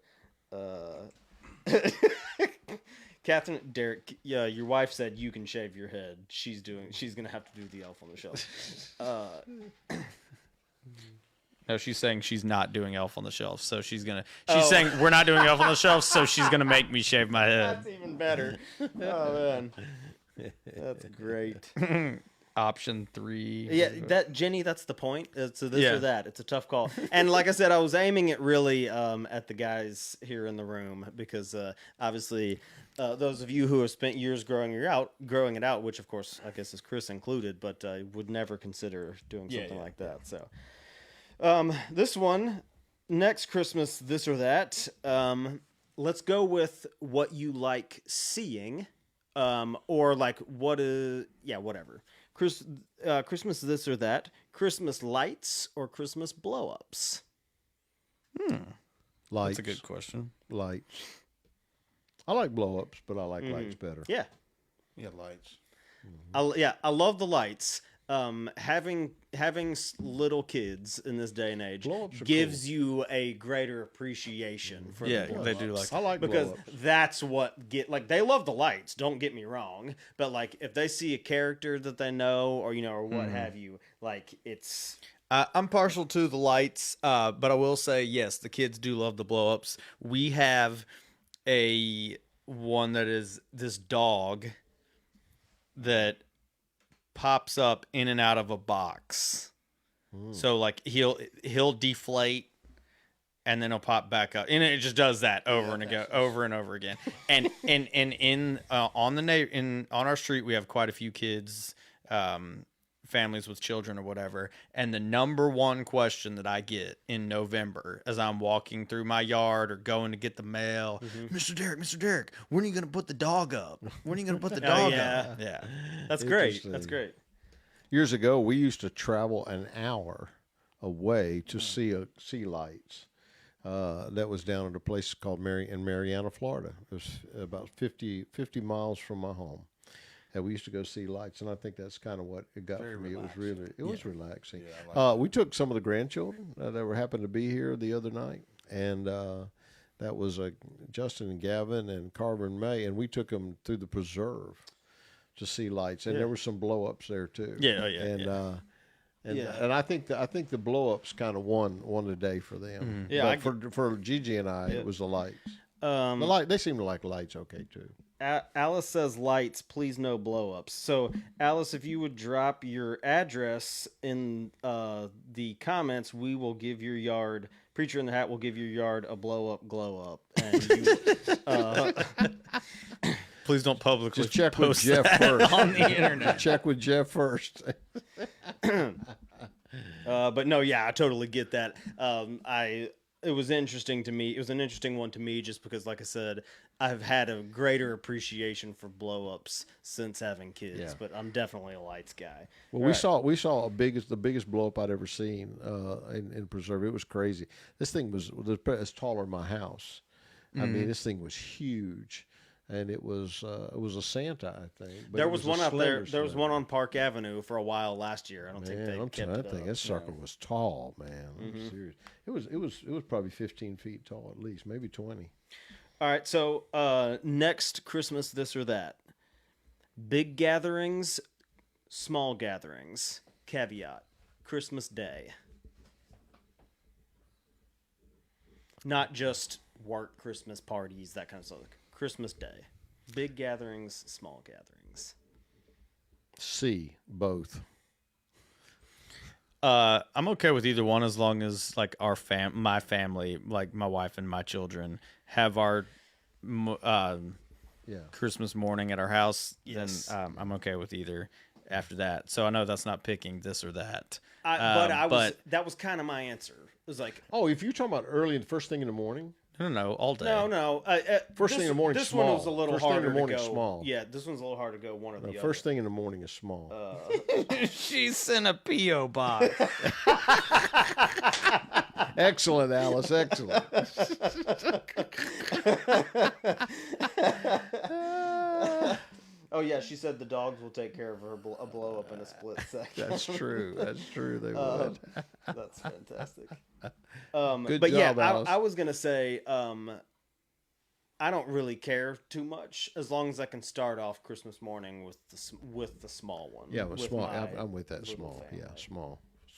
Catherine, Derek, yeah, your wife said you can shave your head. She's gonna have to do the Elf on the Shelf. No, she's saying she's not doing Elf on the Shelf, so she's saying we're not doing Elf on the Shelf, so she's gonna make me shave my head. That's even better. Oh man, that's great. option 3. Yeah, that Jenny, that's the point. It's a this Yeah. or that. It's a tough call. And like I said, I was aiming it really at the guys here in the room because obviously those of you who have spent years growing it out, which of course I guess is Chris included, but would never consider doing something like that. So this one, next Christmas, this or that. Let's go with what you like seeing, or like whatever. Christmas this or that. Christmas lights or Christmas blow-ups? Lights. That's a good question. Lights. I like blow-ups, but I like lights better. Yeah. Yeah, lights. I love the lights. Having little kids in this day and age Blow-ups are gives you a greater appreciation for Yeah, the blow-ups. they do like I like because blow-ups. that's what they love the lights, don't get me wrong, but like if they see a character that they know or or what have you, like it's I'm partial to the lights, but I will say yes, the kids do love the blow-ups. We have a one that is this dog that pops up in and out of a box. So like he'll deflate and then he'll pop back up, and it just does that over and over again. And in on our street we have quite a few kids, families with children or whatever. And the number one question that I get in November as I'm walking through my yard or going to get the mail, Mr. Derek, when are you going to put the dog up? When are you going to put the dog up? Yeah. that's great. Interesting. That's great. Years ago, we used to travel an hour away to see lights. That was down at a place called Marianna, Florida. It was about 50 miles from my home. And we used to go see lights, and I think that's kind of what it got for me. It was relaxing. Yeah, we took some of the grandchildren that happened to be here the other night, and that was Justin and Gavin and Carver and May, and we took them through the preserve to see lights, and there were some blow-ups there too. And I think the blow-ups kind of won the day for them. Yeah, but for Gigi and I, it was the lights. They seem to like lights okay too. Alice says lights, please no blow-ups. So, Alice, if you would drop your address in the comments, we will give your yard, Preacher in the Hat will give your yard a blow-up, glow-up. And Please don't publicly just check with post Jeff that first on the internet. Check with Jeff first. But no, yeah, I totally get that. It was interesting to me. It was an interesting one to me just because, like I said, I've had a greater appreciation for blow-ups since having kids. Yeah. But I'm definitely a lights guy. Well, we saw the biggest blow up I'd ever seen in preserve. It was crazy. This thing was taller than my house. I mean, this thing was huge. And it was a Santa, I think. But There was one out there. There was Santa. one on Park Avenue for a while last year. I don't think they kept it up. That sucker was tall, man. I'm serious. It was probably 15 feet tall at least, maybe 20. All right, so next Christmas, this or that. Big gatherings, small gatherings. Caveat: Christmas Day. Not just work Christmas parties, that kind of stuff. Christmas Day. Big gatherings, small gatherings. C, both. I'm okay with either one as long as like my family, like my wife and my children, have our Christmas morning at our house. Yes. Then I'm okay with either after that. So I know that's not picking this or that. That was kind of my answer. It was like, Oh, if you're talking about early and first thing in the morning, No, all day. no. First thing in the morning, This small. one was a little First thing in harder the morning, to go. small. Yeah, this one's a little hard to go one or the other. first thing in the morning is small. She's in a P.O. box. Excellent, Alice. Excellent. Oh yeah, she said the dogs will take care of her a blow up in a split second. That's true. That's true. They would. That's fantastic. Good but job, yeah, Alice. I was gonna say I don't really care too much as long as I can start off Christmas morning with the small one. Yeah, with small. my I'm with that. little Small. family. Yeah,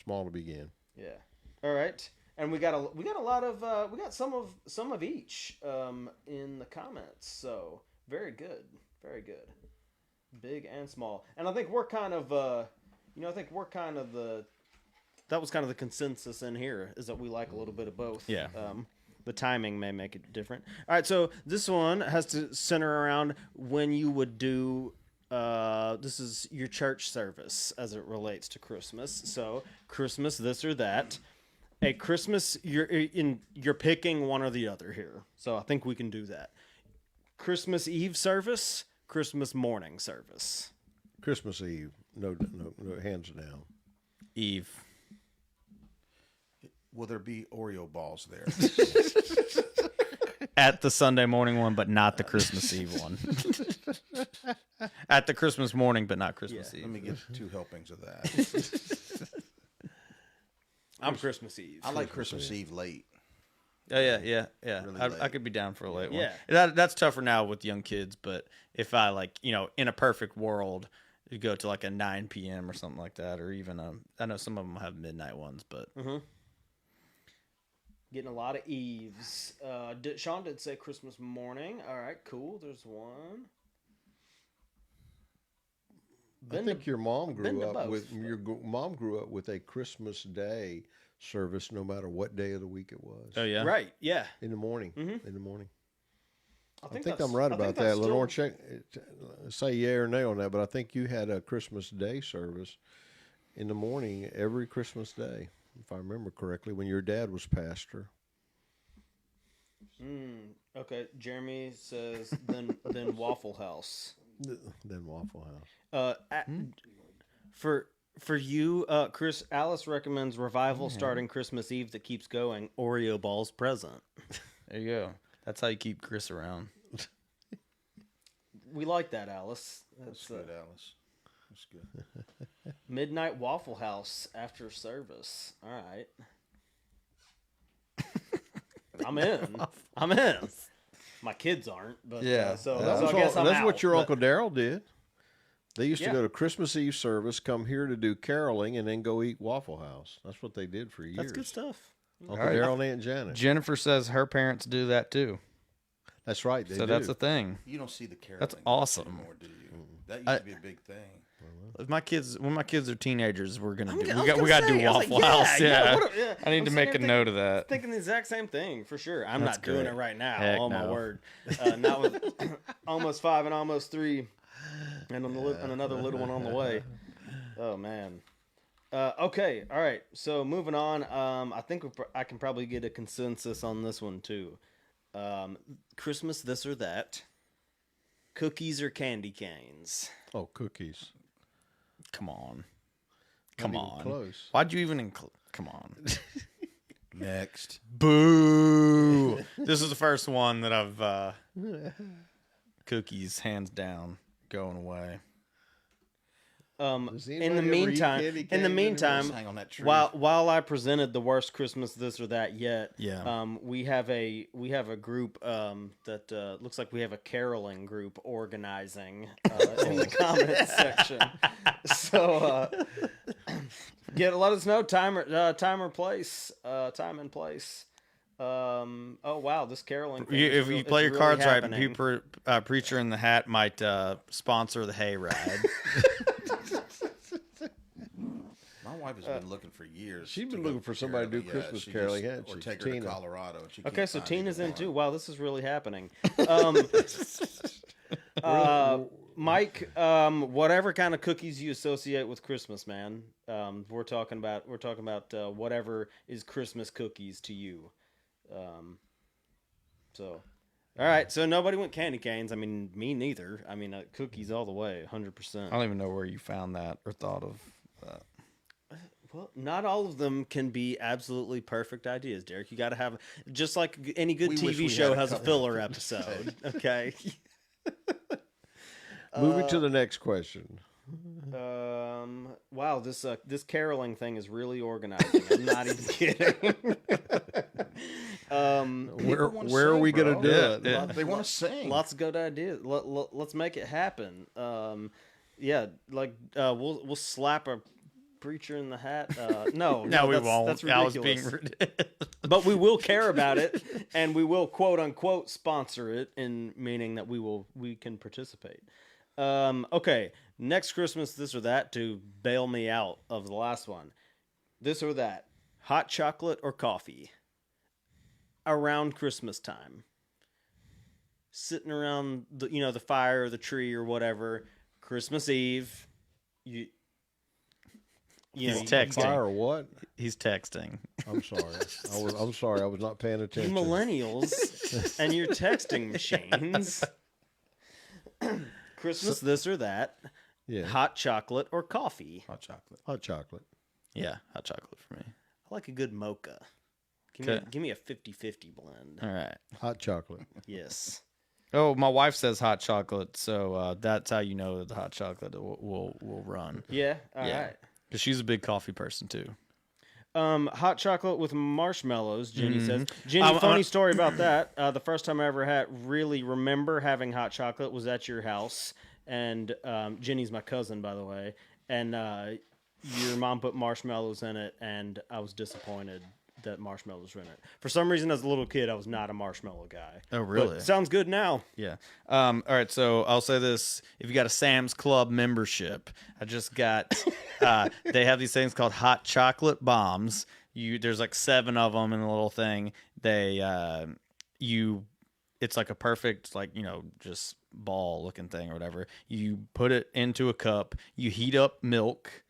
small to begin. Yeah. All right. And we got a lot of we got some of each in the comments. So very good, very good, big and small. And I think we're kind of I think we're kind of that was kind of the consensus in here, is that we like a little bit of both. Yeah. The timing may make it different. All right, so this one has to center around when you would do. This is your church service as it relates to Christmas. So Christmas, this or that. A Christmas, you're picking one or the other here. So I think we can do that. Christmas Eve service, Christmas morning service. Christmas Eve. No, hands down. Eve. Will there be Oreo balls there? At the Sunday morning one, but not the Christmas Eve one. At the Christmas morning, but not Christmas Eve. Let me get 2 helpings of that. I'm Christmas Eve. I like Christmas Eve late. Oh yeah. Really I late. could be down for a late one. Yeah. That's tougher now with young kids, but if I in a perfect world, you go to like a 9 p.m. or something like that, or even I know some of them have midnight ones, but Getting a lot of Eves. Sean did say Christmas morning. All right, cool. There's one. I think your mom been grew to up both. mom grew up with a Christmas Day service, no matter what day of the week it was. oh yeah, Right, yeah. In the morning. Mhm. In the morning. I think think that's- I'm right I think about that's that. Lenore, check, say yeah or nay on that, but I think you had a Christmas Day service in the morning every Christmas Day, if I remember correctly, when your dad was pastor. Okay, Jeremy says then Waffle House. Then Waffle House. For you, Chris, Alice recommends Revival starting Christmas Eve that keeps going. Oreo balls present. there you go. That's how you keep Chris around. We like that, Alice. That's good, Alice. That's good. Midnight Waffle House after service. All right. I'm in. My kids aren't, but Yeah. so That's, I guess I'm that's out, what your but- Uncle Darrell did. They used to Yeah. go to Christmas Eve service, come here to do caroling, and then go eat Waffle House. That's what they did for years. That's good stuff. Uncle All right. Darrell and Aunt Janet. Jennifer says her parents do that too. That's right. They So do. that's a thing. You don't see the caroling. That's awesome. anymore, do you? That used to be a big thing. When my kids are teenagers, we're gonna I'm do. g- I We was got gonna to say, do I was Waffle like, House. Yeah. what a- yeah. I need I'm to sitting make here a note of that. Thinking the exact same thing for sure. I'm That's not doing great. it right now. Heck Oh my no. word! Not with almost 5 and almost 3, and and another little one on the way. Oh man. Okay, all right. So moving on. I think I can probably get a consensus on this one too. Christmas, this or that. Cookies or candy canes. Oh, cookies. Come on. Not Come even on. close. Why'd you even include? Come on. Next. Boo. This is the first one that I've cookies hands down going away. Does In anybody the ever eat meantime, candy in the canes anymore? meantime, Hang on that tree. while I presented the worst Christmas this or that yet, Yeah. we have a group that looks like we have a caroling group organizing in the comments section. So let us know time and place. Oh wow, this caroling thing is If real- you play it's your really cards happening. right, Preacher in the Hat might sponsor the hayride. My wife has been looking for years. she's to been go looking for somebody to do caroling. Christmas she caroling, just- hasn't Or she? take her to Tina. Colorado. And she Okay, can't so find Tina's in anyone. too. Wow, this is really happening. Mike, whatever kind of cookies you associate with Christmas, man. We're talking about whatever is Christmas cookies to you. So, all right. So nobody went candy canes. I mean, me neither. I mean, cookies all the way, 100%. I don't even know where you found that or thought of that. Well, not all of them can be absolutely perfect ideas, Derek. You got to have, just like any good We wish TV we show had a has a couple. filler episode. Okay. Moving to the next question. Wow, this caroling thing is really organizing. I'm not even kidding. Where wanna are sing, we going bro. to do Yeah, it? yeah. They want to sing. Lots of good ideas. Let's make it happen. Yeah, like we'll slap a preacher in the hat. No, We that's, won't. That's I was ridiculous. being ridiculous. But we will care about it, and we will quote unquote sponsor it, in meaning that we can participate. Okay, next Christmas, this or that to bail me out of the last one. This or that, hot chocolate or coffee around Christmas time. Sitting around the fire or the tree or whatever, Christmas Eve. He's texting. Fire or what? He's texting. I'm sorry. I'm sorry. I was not paying You attention. millennials and your texting machines. Christmas, this or that. Yeah. Hot chocolate or coffee. Hot chocolate. Hot chocolate. Yeah, hot chocolate for me. I like a good mocha. Okay. Give me a 50-50 blend. All right. Hot chocolate. Yes. Oh, my wife says hot chocolate, so that's how you know that the hot chocolate will run. Yeah. All right. Yeah. Because she's a big coffee person too. Hot chocolate with marshmallows, Jenny says. Jenny, I'm- funny story about that. The first time I ever really remember having hot chocolate was at your house. And Jenny's my cousin, by the way. And your mom put marshmallows in it, and I was disappointed that marshmallows were in it. For some reason, as a little kid, I was not a marshmall guy. Oh, really? But sounds good now. Yeah. All right. So I'll say this: if you got a Sam's Club membership, I just got. They have these things called hot chocolate bombs. There's like 7 of them in a little thing. It's like a perfect just ball looking thing or whatever. You put it into a cup. You heat up milk,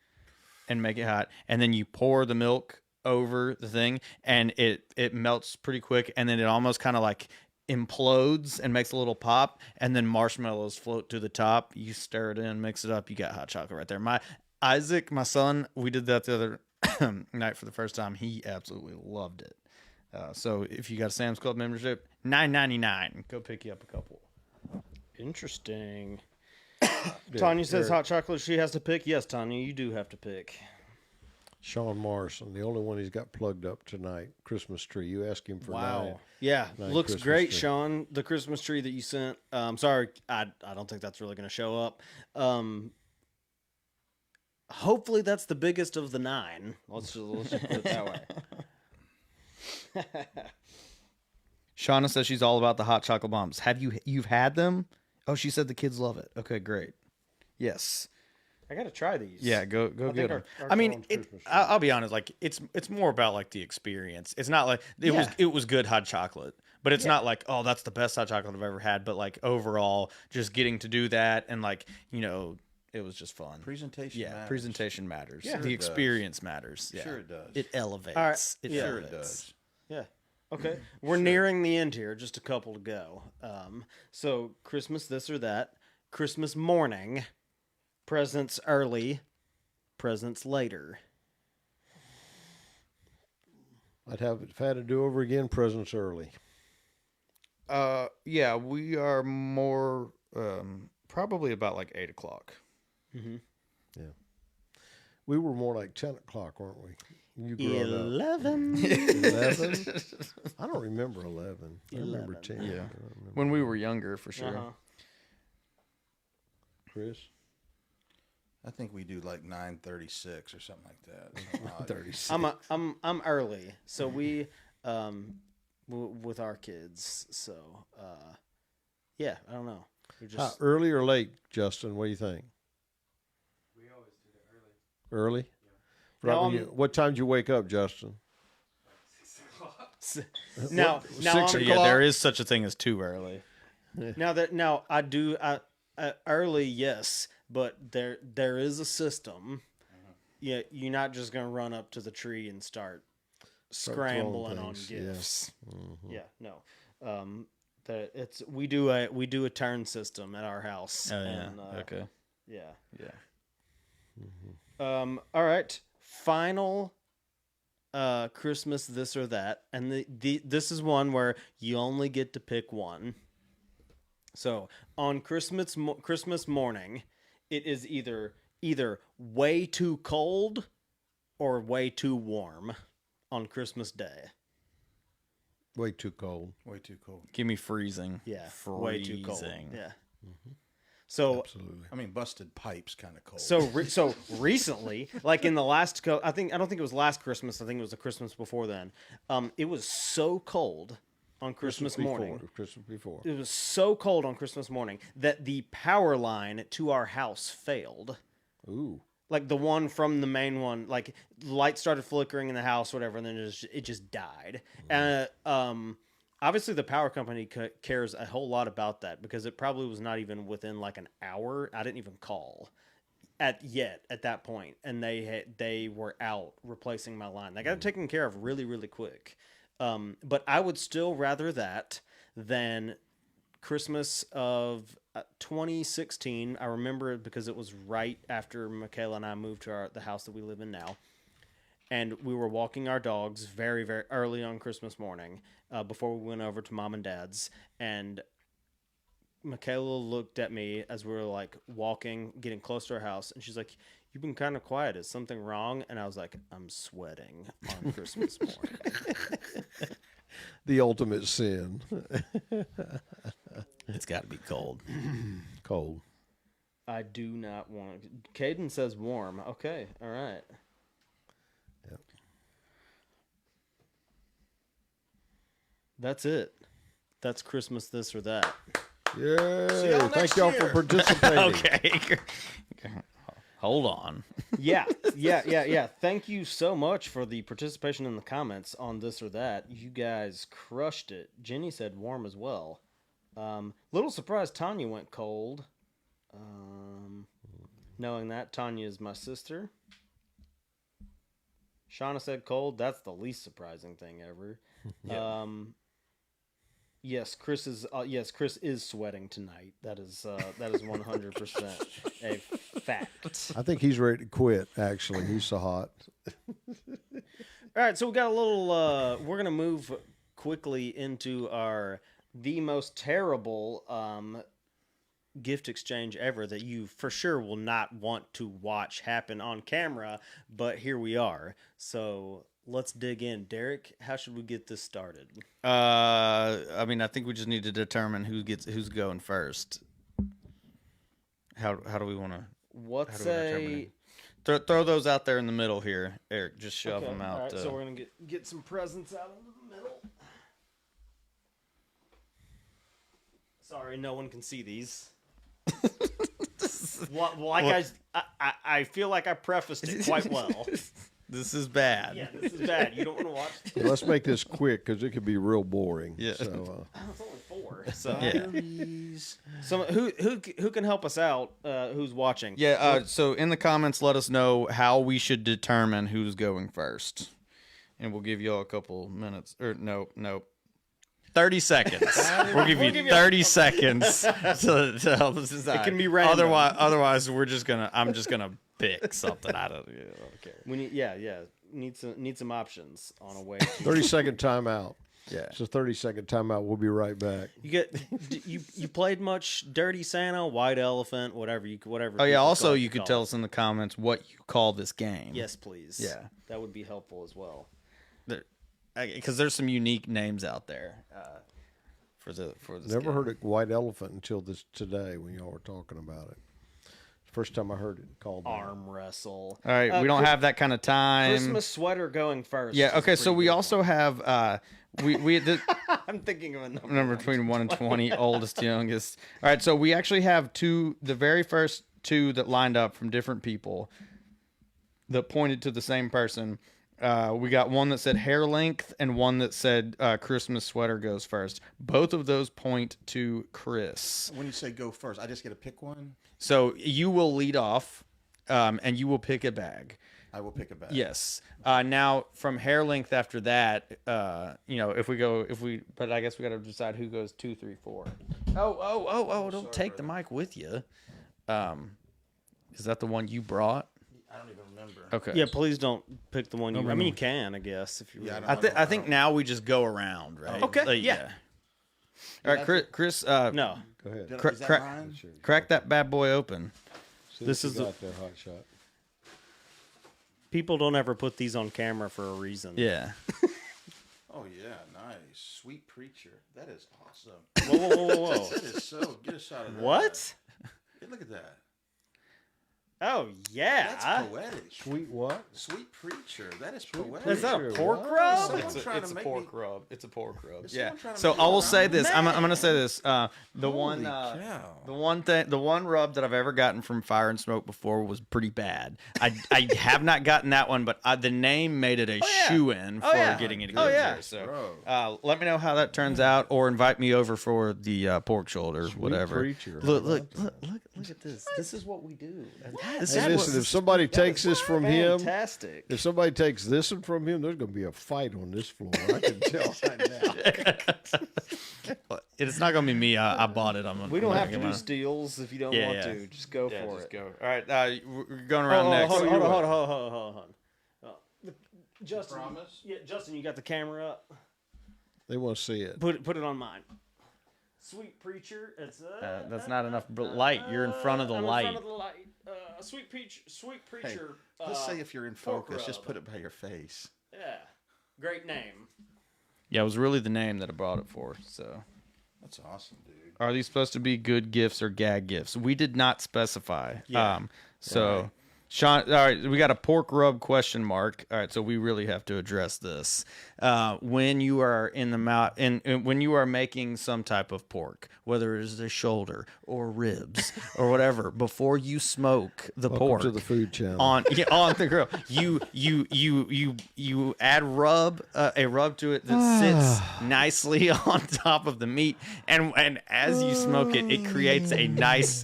and make it hot, and then you pour the milk over the thing, and it melts pretty quick, and then it almost kind of like implodes and makes a little pop, and then marshmallows float to the top. You stir it in, mix it up, you got hot chocolate right there. My son, we did that the other night for the first time. He absolutely loved it. So if you got a Sam's Club membership, $9.99. Go pick you up a couple. Interesting. Tanya says hot chocolate she has to pick. Yes, Tanya, you do have to pick. Sean Morrison, the only one he's got plugged up tonight. Christmas tree. You ask him for nine. Yeah, nine looks Christmas great, tree. Sean. The Christmas tree that you sent. Sorry, I don't think that's really going to show up. Hopefully that's the biggest of the 9. Let's just put it that way. Shauna says she's all about the hot chocolate bombs. You've had them? Oh, she said the kids love it. Okay, great. Yes. I got to try these. Yeah, go I get think them. our I mean, Sean's Christmas tree. I'll be honest. Like it's more about like the experience. It's not like it was good hot chocolate, but it's not like, oh, that's the best hot chocolate I've ever had. But like overall, just getting to do that and like it was just fun. Presentation matters. Presentation matters. Yeah. The Sure it does. experience matters. Yeah. Sure it does. It elevates. All right. It Yeah. Sure it elevates. does. Yeah. Okay. We're nearing the end here. Just a couple to go. So Christmas this or that. Christmas morning. Presents early. Presents later. I'd have if I had to do over again. Presents early. Yeah, we are more probably about like 8:00. We were more like 10 o'clock, weren't we? You grew up. 11. 11? I don't remember 11. I remember 11. 10. Yeah. I don't remember. When we were younger, for sure. Uh-huh. Chris? I think we do like 9:36 or something like that. Something odd. 36. I'm early, so we with our kids. So yeah, I don't know. We're just Early or late, Justin? What do you think? We always did it early. Early? Right Now, when what time did you wake up, Justin? 6 o'clock. now 6 I'm- Yeah, there is such a thing as too early. now I do early, yes, but there is a system. Yeah, you're not just gonna run up to the tree and start scrambling throwing on things, gifts. yeah. Yeah, no. We do a turn system at our house. Oh yeah. and, Okay. Yeah. Yeah. All right. Final Christmas this or that, and this is one where you only get to pick one. So on Christmas morning, it is either way too cold or way too warm on Christmas Day. Way too cold. Way too cold. Give me freezing. Yeah, Freezing. way too cold. Yeah. So Absolutely. I mean, busted pipes kind of cold. So recently, like in the last, I don't think it was last Christmas. I think it was the Christmas before then. It was so cold on Christmas morning. Christmas before. It was so cold on Christmas morning that the power line to our house failed. Ooh. Like the one from the main one, like lights started flickering in the house, whatever, and then it just died. And obviously the power company cares a whole lot about that because it probably was not even within like an hour. I didn't even call at that point, and they were out replacing my line. They got it taken care of really, really quick. But I would still rather that than Christmas of 2016. I remember it because it was right after Michaela and I moved to the house that we live in now. And we were walking our dogs very, very early on Christmas morning before we went over to Mom and Dad's. And Michaela looked at me as we were like walking, getting close to our house. And she's like, "You've been kind of quiet. Is something wrong?" And I was like, "I'm sweating on Christmas morning." The ultimate sin. It's got to be cold. Cold. I do not want to. Caden says warm. Okay. All right. Yep. That's it. That's Christmas this or that. Yeah. Thank y'all for participating. Okay. Hold on. Yeah. Thank you so much for the participation in the comments on this or that. You guys crushed it. Jenny said warm as well. Little surprised Tanya went cold. Knowing that, Tanya is my sister. Shauna said cold. That's the least surprising thing ever. Yeah. Yes, Chris is sweating tonight. That is 100% a fact. I think he's ready to quit, actually. He's so hot. All right, so we got a little we're going to move quickly into the most terrible gift exchange ever that you for sure will not want to watch happen on camera, but here we are. So let's dig in. Derek, how should we get this started? I mean, I think we just need to determine who's going first. How do we want to? What's throw those out there in the middle here, Eric? Just shove them out. All right, so we're gonna get some presents out into the middle. Sorry, no one can see these. I feel like I prefaced it quite well. This is bad. Yeah, this is bad. You don't want to watch this. Well, let's make this quick because it could be real boring. Yeah. So, It's only 4. So Yeah. So who can help us out? Who's watching? Yeah. So in the comments, let us know how we should determine who's going first, and we'll give you all a couple minutes. Or nope. 30 seconds. We'll give you 30 seconds to help us decide. It can be random. Otherwise, I'm just gonna pick something out of. I don't care. We need some options on a way. 30-second timeout. Yeah. It's a 30-second timeout. We'll be right back. You played much Dirty Santa, White Elephant, whatever. Oh yeah. Also, you could tell us in the comments what you call this game. Yes, please. Yeah. That would be helpful as well. Because there's some unique names out there for this. Never game. heard of White Elephant until today when y'all were talking about it. First time I heard it called that. Arm wrestle. All right, we don't have that kind of time. Christmas sweater going first. Yeah. Okay. So we also have I'm thinking of a number between 1 and 20, oldest, youngest. All right. So we actually have the very first 2 that lined up from different people that pointed to the same person. We got one that said hair length and one that said Christmas sweater goes first. Both of those point to Chris. When you say go first, I just get to pick one? So you will lead off, and you will pick a bag. I will pick a bag. Yes. Now from hair length after that, but I guess we got to decide who goes 2, 3, 4. Oh! Don't take the mic with you. Is that the one you brought? I don't even remember. Okay. Yeah, please don't pick the one you. I mean, you can, I guess, if you. Yeah, really. I think now we just go around, right? Okay, yeah. All right, Chris. No. Go ahead. Is that mine? Crack that bad boy open. This is got there, hot shot. People don't ever put these on camera for a reason. Yeah. Oh yeah, nice, sweet preacher. That is awesome. Whoa. That is so. Get a shot of that. What? Hey, look at that. Oh yeah. That's poetic. Sweet what? Sweet preacher. That is poetic. Is that a Preacher, pork what? rub? Someone It's trying a to make pork me- rub. It's a pork rub. Is Yeah. someone trying to So make I me will laugh? say this. I'm Man. gonna say this. The Holy one cow. the one rub that I've ever gotten from Fire and Smoke before was pretty bad. I have not gotten that one, but the name made it a yeah. shoe-in Oh, for yeah. getting it. Oh, good yeah. here. So Bro. let me know how that turns out, or invite me over for the pork shoulder, whatever. Preacher. Look at this. This is what we do. This Hey, is listen, what- if somebody takes this from him, Fantastic. if somebody takes this one from him, there's going to be a fight on this floor. I can tell right now. It's not gonna be me. I bought it. We don't have to do steals if you don't want to. Just go Yeah, for just it. go. All right, we're going around next. Hold on. Justin, Promise? yeah, Justin, you got the camera up. They want to see it. Put it on mine. Sweet preacher, it's That's not enough light. You're in front of the I'm light. In front of the light. Sweet preacher. Let's say if you're in pork focus, just rub. put it by your face. Yeah, great name. Yeah, it was really the name that I brought it for. So, That's awesome, dude. are these supposed to be good gifts or gag gifts? We did not specify. Yeah. So, Sean, all right, we got a pork rub question mark. All right, so we really have to address this. When you are in the mouth, when you are making some type of pork, whether it is a shoulder or ribs or whatever, before you smoke the Welcome pork to the food channel. on the grill, you add a rub to it that sits nicely on top of the meat, and as you smoke it, it creates a nice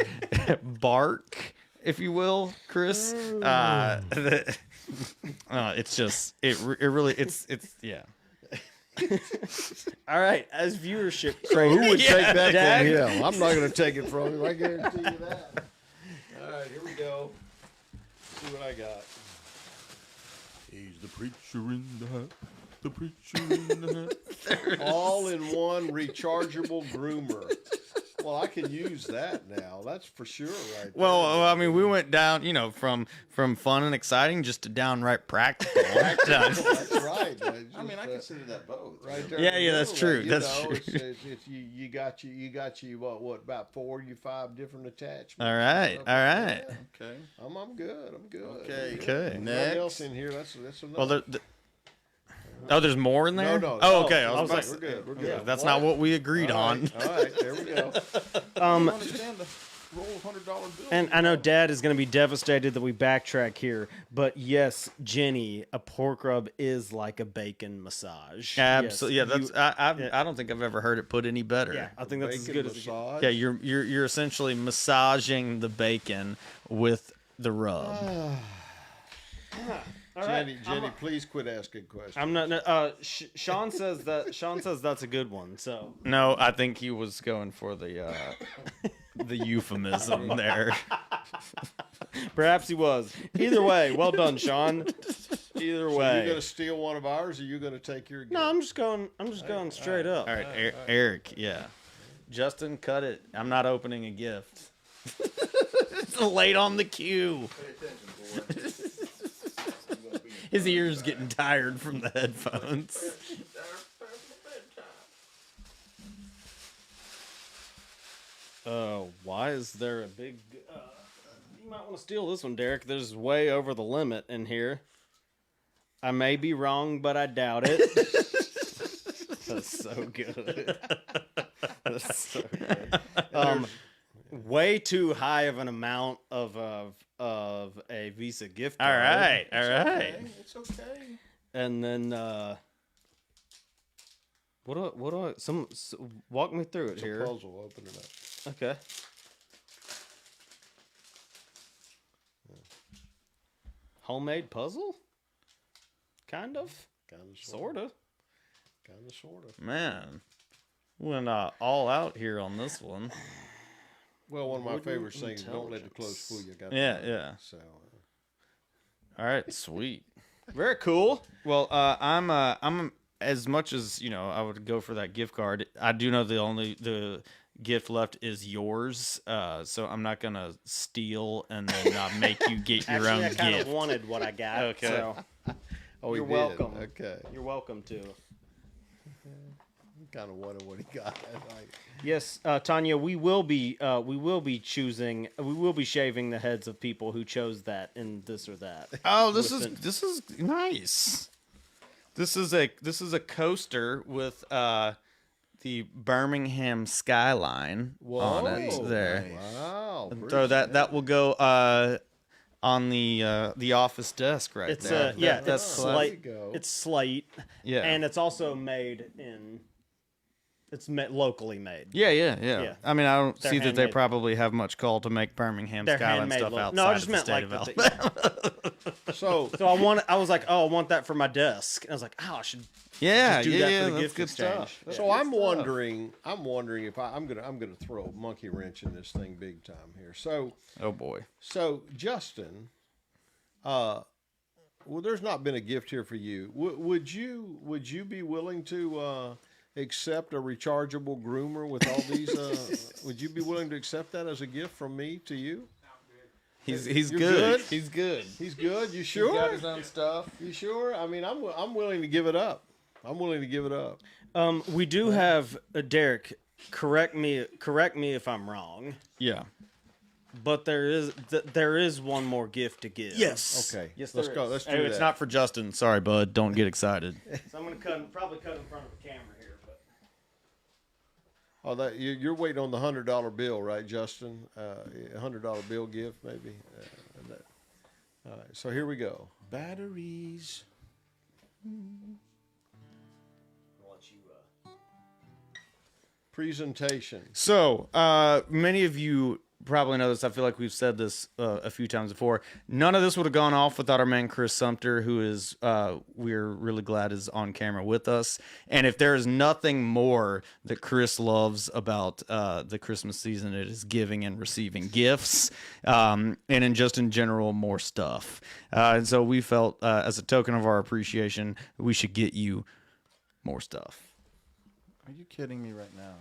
bark, if you will, Chris. It's just it really it's yeah. All right, as viewership. So who would take that Dag. from him? I'm not going to take it from him. I guarantee you that. All right, here we go. See what I got. He's the preacher in the hat. The preacher in the hat. All-in-one rechargeable groomer. Well, I can use that now. That's for sure, right? Well, I mean, we went down, from fun and exciting just to downright practical. That's right. I mean, I consider that both. Right there. Yeah, in the that's middle, true. you That's know, true. It's you got you what about 5 different attachments? All right, all right. Okay. I'm good. I'm good. Okay. Okay. Nothing else in here. That's enough. Well, there's more in there? No. Oh, okay. I was about like, to we're good. We're say, good. that's not what we agreed All on. right, all right, there we go. I understand the roll of $100 bills. And I know Dad is going to be devastated that we backtrack here, but yes, Jenny, a pork rub is like a bacon massage. Absolutely. Yes, Yeah, that's I don't think I've ever heard it put any better. yeah, I think that's as Bacon good as it gets. massage. Yeah, you're essentially massaging the bacon with the rub. All right, Jenny, please quit asking questions. I'm not. Sean says that's a good one. So No, I think he was going for the euphemism there. perhaps he was. Either way, well done, Sean. Either So way. you going to steal one of ours, or you going to take your? No, I'm just going straight up. All right, Eric, yeah. Justin, cut it. I'm not opening a gift. It's late on the cue. His ears getting tired from the headphones. Why is there a big? You might want to steal this one, Derek. There's way over the limit in here. I may be wrong, but I doubt it. That's so good. That's so good. Way too high of an amount of a Visa gift All card. right, all right. Okay, it's okay. And then what do I walk me through it It's a here. puzzle. Open it up. Okay. Homemade puzzle? Kind of. Kind of, Sort of. Kind of, sort of. Man, went all out here on this one. Well, one of my Wooden favorite sayings: "Don't let the clothes intelligence. fool you." Got Yeah, that. yeah. So, All right, sweet. Very cool. Well, I'm as much as I would go for that gift card. I do know the gift left is yours, so I'm not gonna steal and then make you get your Actually, I own kind of gift. wanted what I got. Okay. So oh, he you're did. welcome. Okay. You're welcome to. kind of wonder what he got. Like, Yes, Tanya, we will be shaving the heads of people who chose that in this or that. Oh, this is nice. This is a coaster with the Birmingham skyline on it there. wow. So that will go on the office desk right It's there. it's Slate. slate. There you go. It's slate. Yeah. and it's also made in. It's locally made. Yeah. I mean, I don't They're see that they handmade. probably have much call to make Birmingham They're skyline handmade. stuff outside No, I just of the meant state like of Alabama. So So I was like, oh, I want that for my desk. And I was like, oh, I should. Yeah, do that for the that's gift good exchange. stuff. Yeah. So I'm wondering if I'm gonna throw a monkey wrench in this thing big time here. So Oh boy. Justin, well, there's not been a gift here for you. Would you be willing to accept a rechargeable groomer with all these? Would you be willing to accept that as a gift from me to you? He's You're good. good? He's good. He's good. You sure? He's got his own stuff. You sure? I mean, I'm willing to give it up. I'm willing to give it up. We do have Derek. Correct me if I'm wrong. Yeah. But there is one more gift to give. Yes. Okay. Yes, let's there go. is. Let's do Hey, that. it's not for Justin. Sorry, bud. Don't get excited. So I'm gonna probably cut in front of the camera here, but Oh, that you're waiting on the $100 bill, right, Justin? $100 bill gift, maybe. All right. So here we go. Batteries. I'll let you. Presentation. So, many of you probably know this. I feel like we've said this a few times before. None of this would have gone off without our man Chris Sumter, who is we're really glad is on camera with us. And if there is nothing more that Chris loves about the Christmas season, it is giving and receiving gifts, and in general more stuff. And so we felt, as a token of our appreciation, we should get you more stuff. Are you kidding me right now?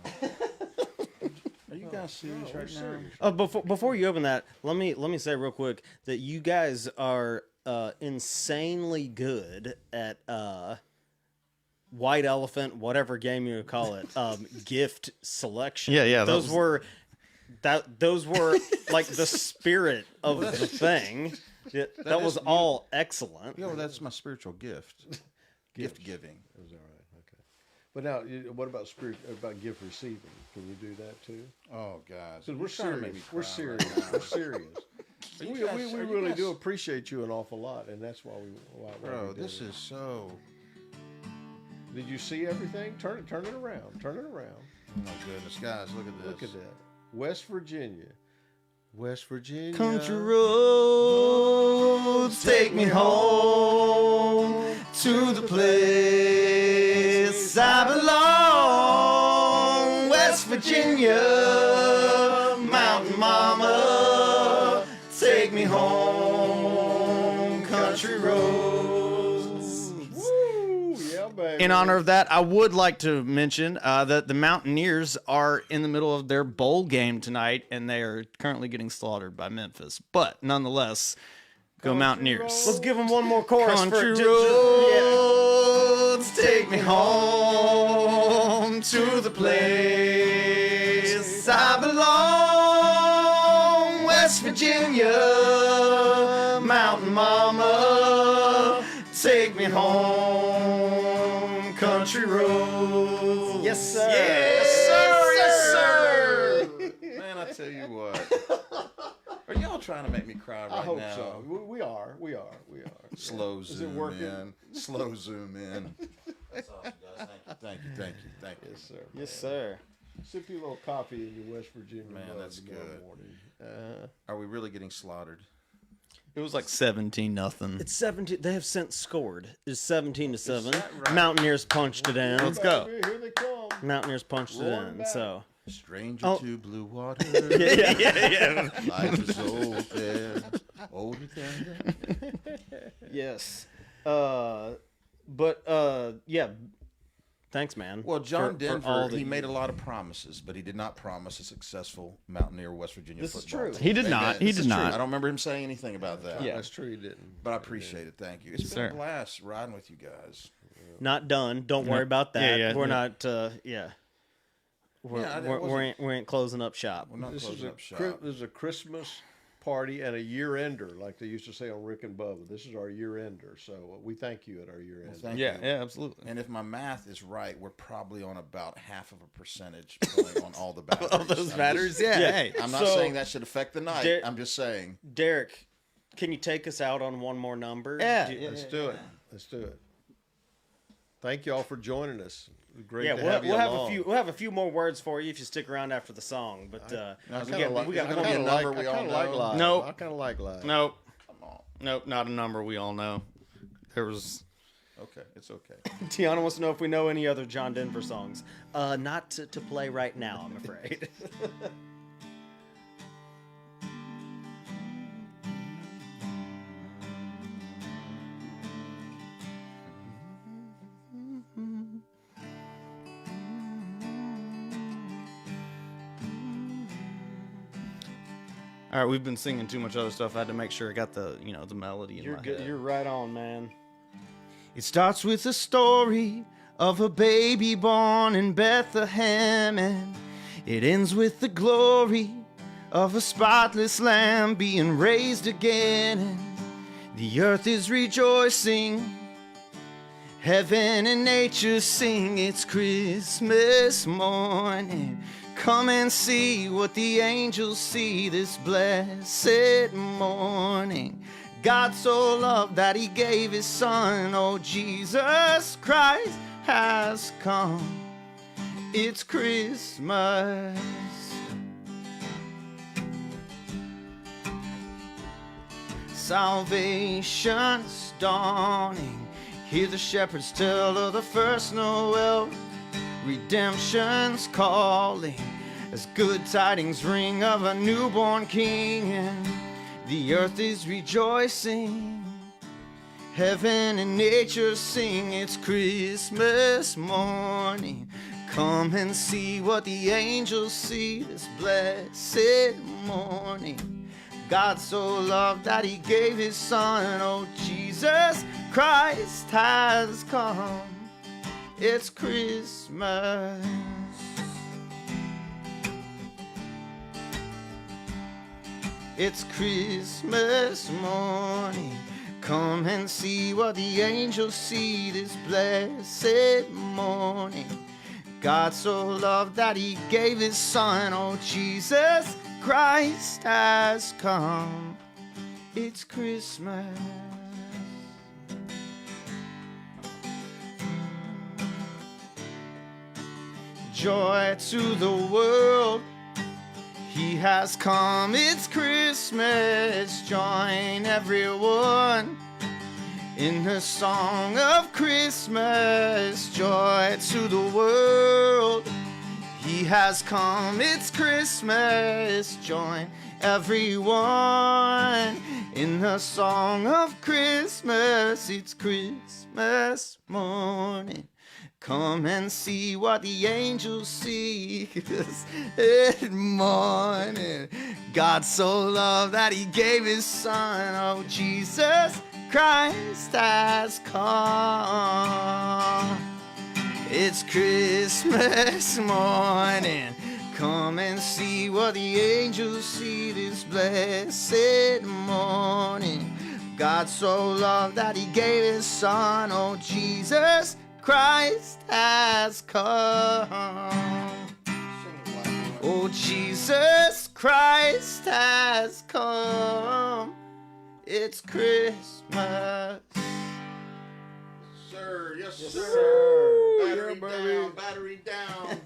Are you guys serious right now? Before you open that, let me say real quick that you guys are insanely good at white elephant, whatever game you would call it, gift selection. Yeah, Those were like the spirit of the thing. That was all excellent. Yo, that's my spiritual gift. Gift giving. That was all right. Okay. But now, what about gift receiving? Can you do that too? Oh, guys. Because You're trying to make me we're cry serious. right now. We're serious. Are you We guys- are you really guys- do appreciate you an awful lot, and that's why why Bro, we did this it. is so. Did you see everything? Turn it around. Turn it around. Oh my goodness, guys, look at this. Look at that. West Virginia. Country roads take me home to the place I belong. West Virginia, mountain mama, take me home. Country roads. Woo! Yeah, baby. In honor of that, I would like to mention that the Mountaineers are in the middle of their bowl game tonight, and they are currently getting slaughtered by Memphis. But nonetheless, go Mountaineers. Let's give them one more chorus. Country for roads take me home to the place I belong. West Virginia, mountain mama, take me home. Country roads. Yes, sir. Yes, sir. Yes, sir. Man, I tell you what. Are y'all trying to make me cry right I hope now? so. We are. Slow Is it zoom working? in. Slow zoom in. That's awesome, guys. Thank you. Yes, sir. Yes, sir. Sip you a little coffee in your West Virginia. Man, mug that's tomorrow good. morning. Are we really getting slaughtered? It was like 17-0. It's 17. They have since scored. It's 17-7. that right? Mountaineers punched it in. Let's go. Baby, here they come. Mountaineers punched it Roaring in. back. So Stranger Oh. to blue water. yeah. Life is open. Older than Yes. Yeah. Thanks, man. Well, John for Denver, all that he you- made a lot of promises, but he did not promise a successful Mountaineer West Virginia This is football true. team. He did Amen. not. He This did is true. not. I don't remember him saying anything about that. Yeah. That's true. He didn't. But I appreciate it. Thank you. It's been Sir. a blast riding with you guys. Not done. Don't worry about that. Yeah, yeah, we're yeah. not. Yeah. We're, Yeah, I we're, wasn't- we ain't closing up shop. We're not This is closing a up shop. this is a Christmas party and a year ender, like they used to say on Rick and Bubba. This is our year ender, so we thank you at our year end. Thank Yeah, you. yeah, absolutely. And if my math is right, we're probably on about 0.5% pulling on all the batteries. All those I'm batteries, just- yeah. Yeah. Hey, I'm not So- saying that should affect the night. There- I'm just saying. Derek, can you take us out on one more number? Yeah, Do- yeah. Let's do it. Let's do it. Thank you all for joining us. Great Yeah, to we'll, have you we'll have along. a few more words for you if you stick around after the song. But I we kinda got- like, we got I gonna be a kinda number like, we I all kinda like know. live. Nope. I kind of like live. Nope. Come on. Nope, not a number we all know. There was. Okay, it's okay. Tiana wants to know if we know any other John Denver songs. Not to play right now, I'm afraid. All right, we've been singing too much other stuff. I had to make sure I got the the melody in You're my good. head. You're right on, man. It starts with a story of a baby born in Bethlehem, and it ends with the glory of a spotless lamb being raised again. And the earth is rejoicing, heaven and nature sing. It's Christmas morning. Come and see what the angels see this blessed morning. God so loved that he gave his son. Oh, Jesus Christ has come. It's Christmas. Salvation's dawning. Hear the shepherds tell of the first Noel. Redemption's calling as good tidings ring of a newborn king. And the earth is rejoicing, heaven and nature sing. It's Christmas morning. Come and see what the angels see this blessed morning. God so loved that he gave his son. Oh, Jesus Christ has come. It's Christmas. It's Christmas morning. Come and see what the angels see this blessed morning. God so loved that he gave his son. Oh, Jesus Christ has come. It's Christmas. Joy to the world, he has come. It's Christmas. Join everyone in the song of Christmas. Joy to the world, he has come. It's Christmas. Join everyone in the song of Christmas. It's Christmas morning. Come and see what the angels see this morning. God so loved that he gave his son. Oh, Jesus Christ has come. It's Christmas morning. Come and see what the angels see this blessed morning. God so loved that he gave his son. Oh, Jesus Christ has come. Oh, Jesus Christ has come. It's Christmas. Sir, yes, Yes, sir. sir. Battery down, battery down.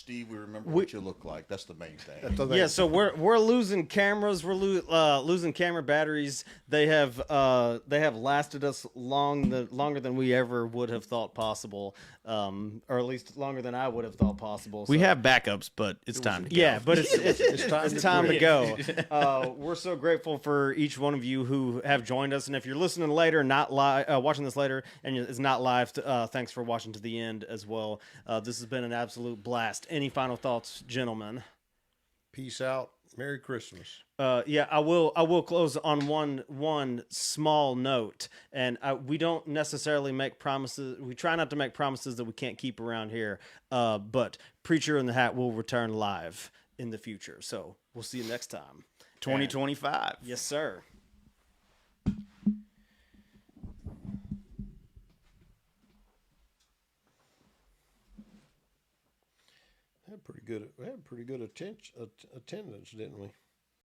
Steve, we remember what you look like. That's the main thing. Yeah, so we're losing cameras. We're losing camera batteries. They have lasted us longer than we ever would have thought possible, or at least longer than I would have thought possible. We So- have backups, but it's time to go. Yeah, but it's time to go. quit. We're so grateful for each one of you who have joined us, and if you're listening later, not live, watching this later, and it's not live, thanks for watching to the end as well. This has been an absolute blast. Any final thoughts, gentlemen? Peace out. Merry Christmas. Yeah, I will close on one small note, and we don't necessarily make promises. We try not to make promises that we can't keep around here. But Preacher in the Hat will return live in the future, so we'll see you next time. 2025. Yes, sir. We had pretty good attendance, didn't we?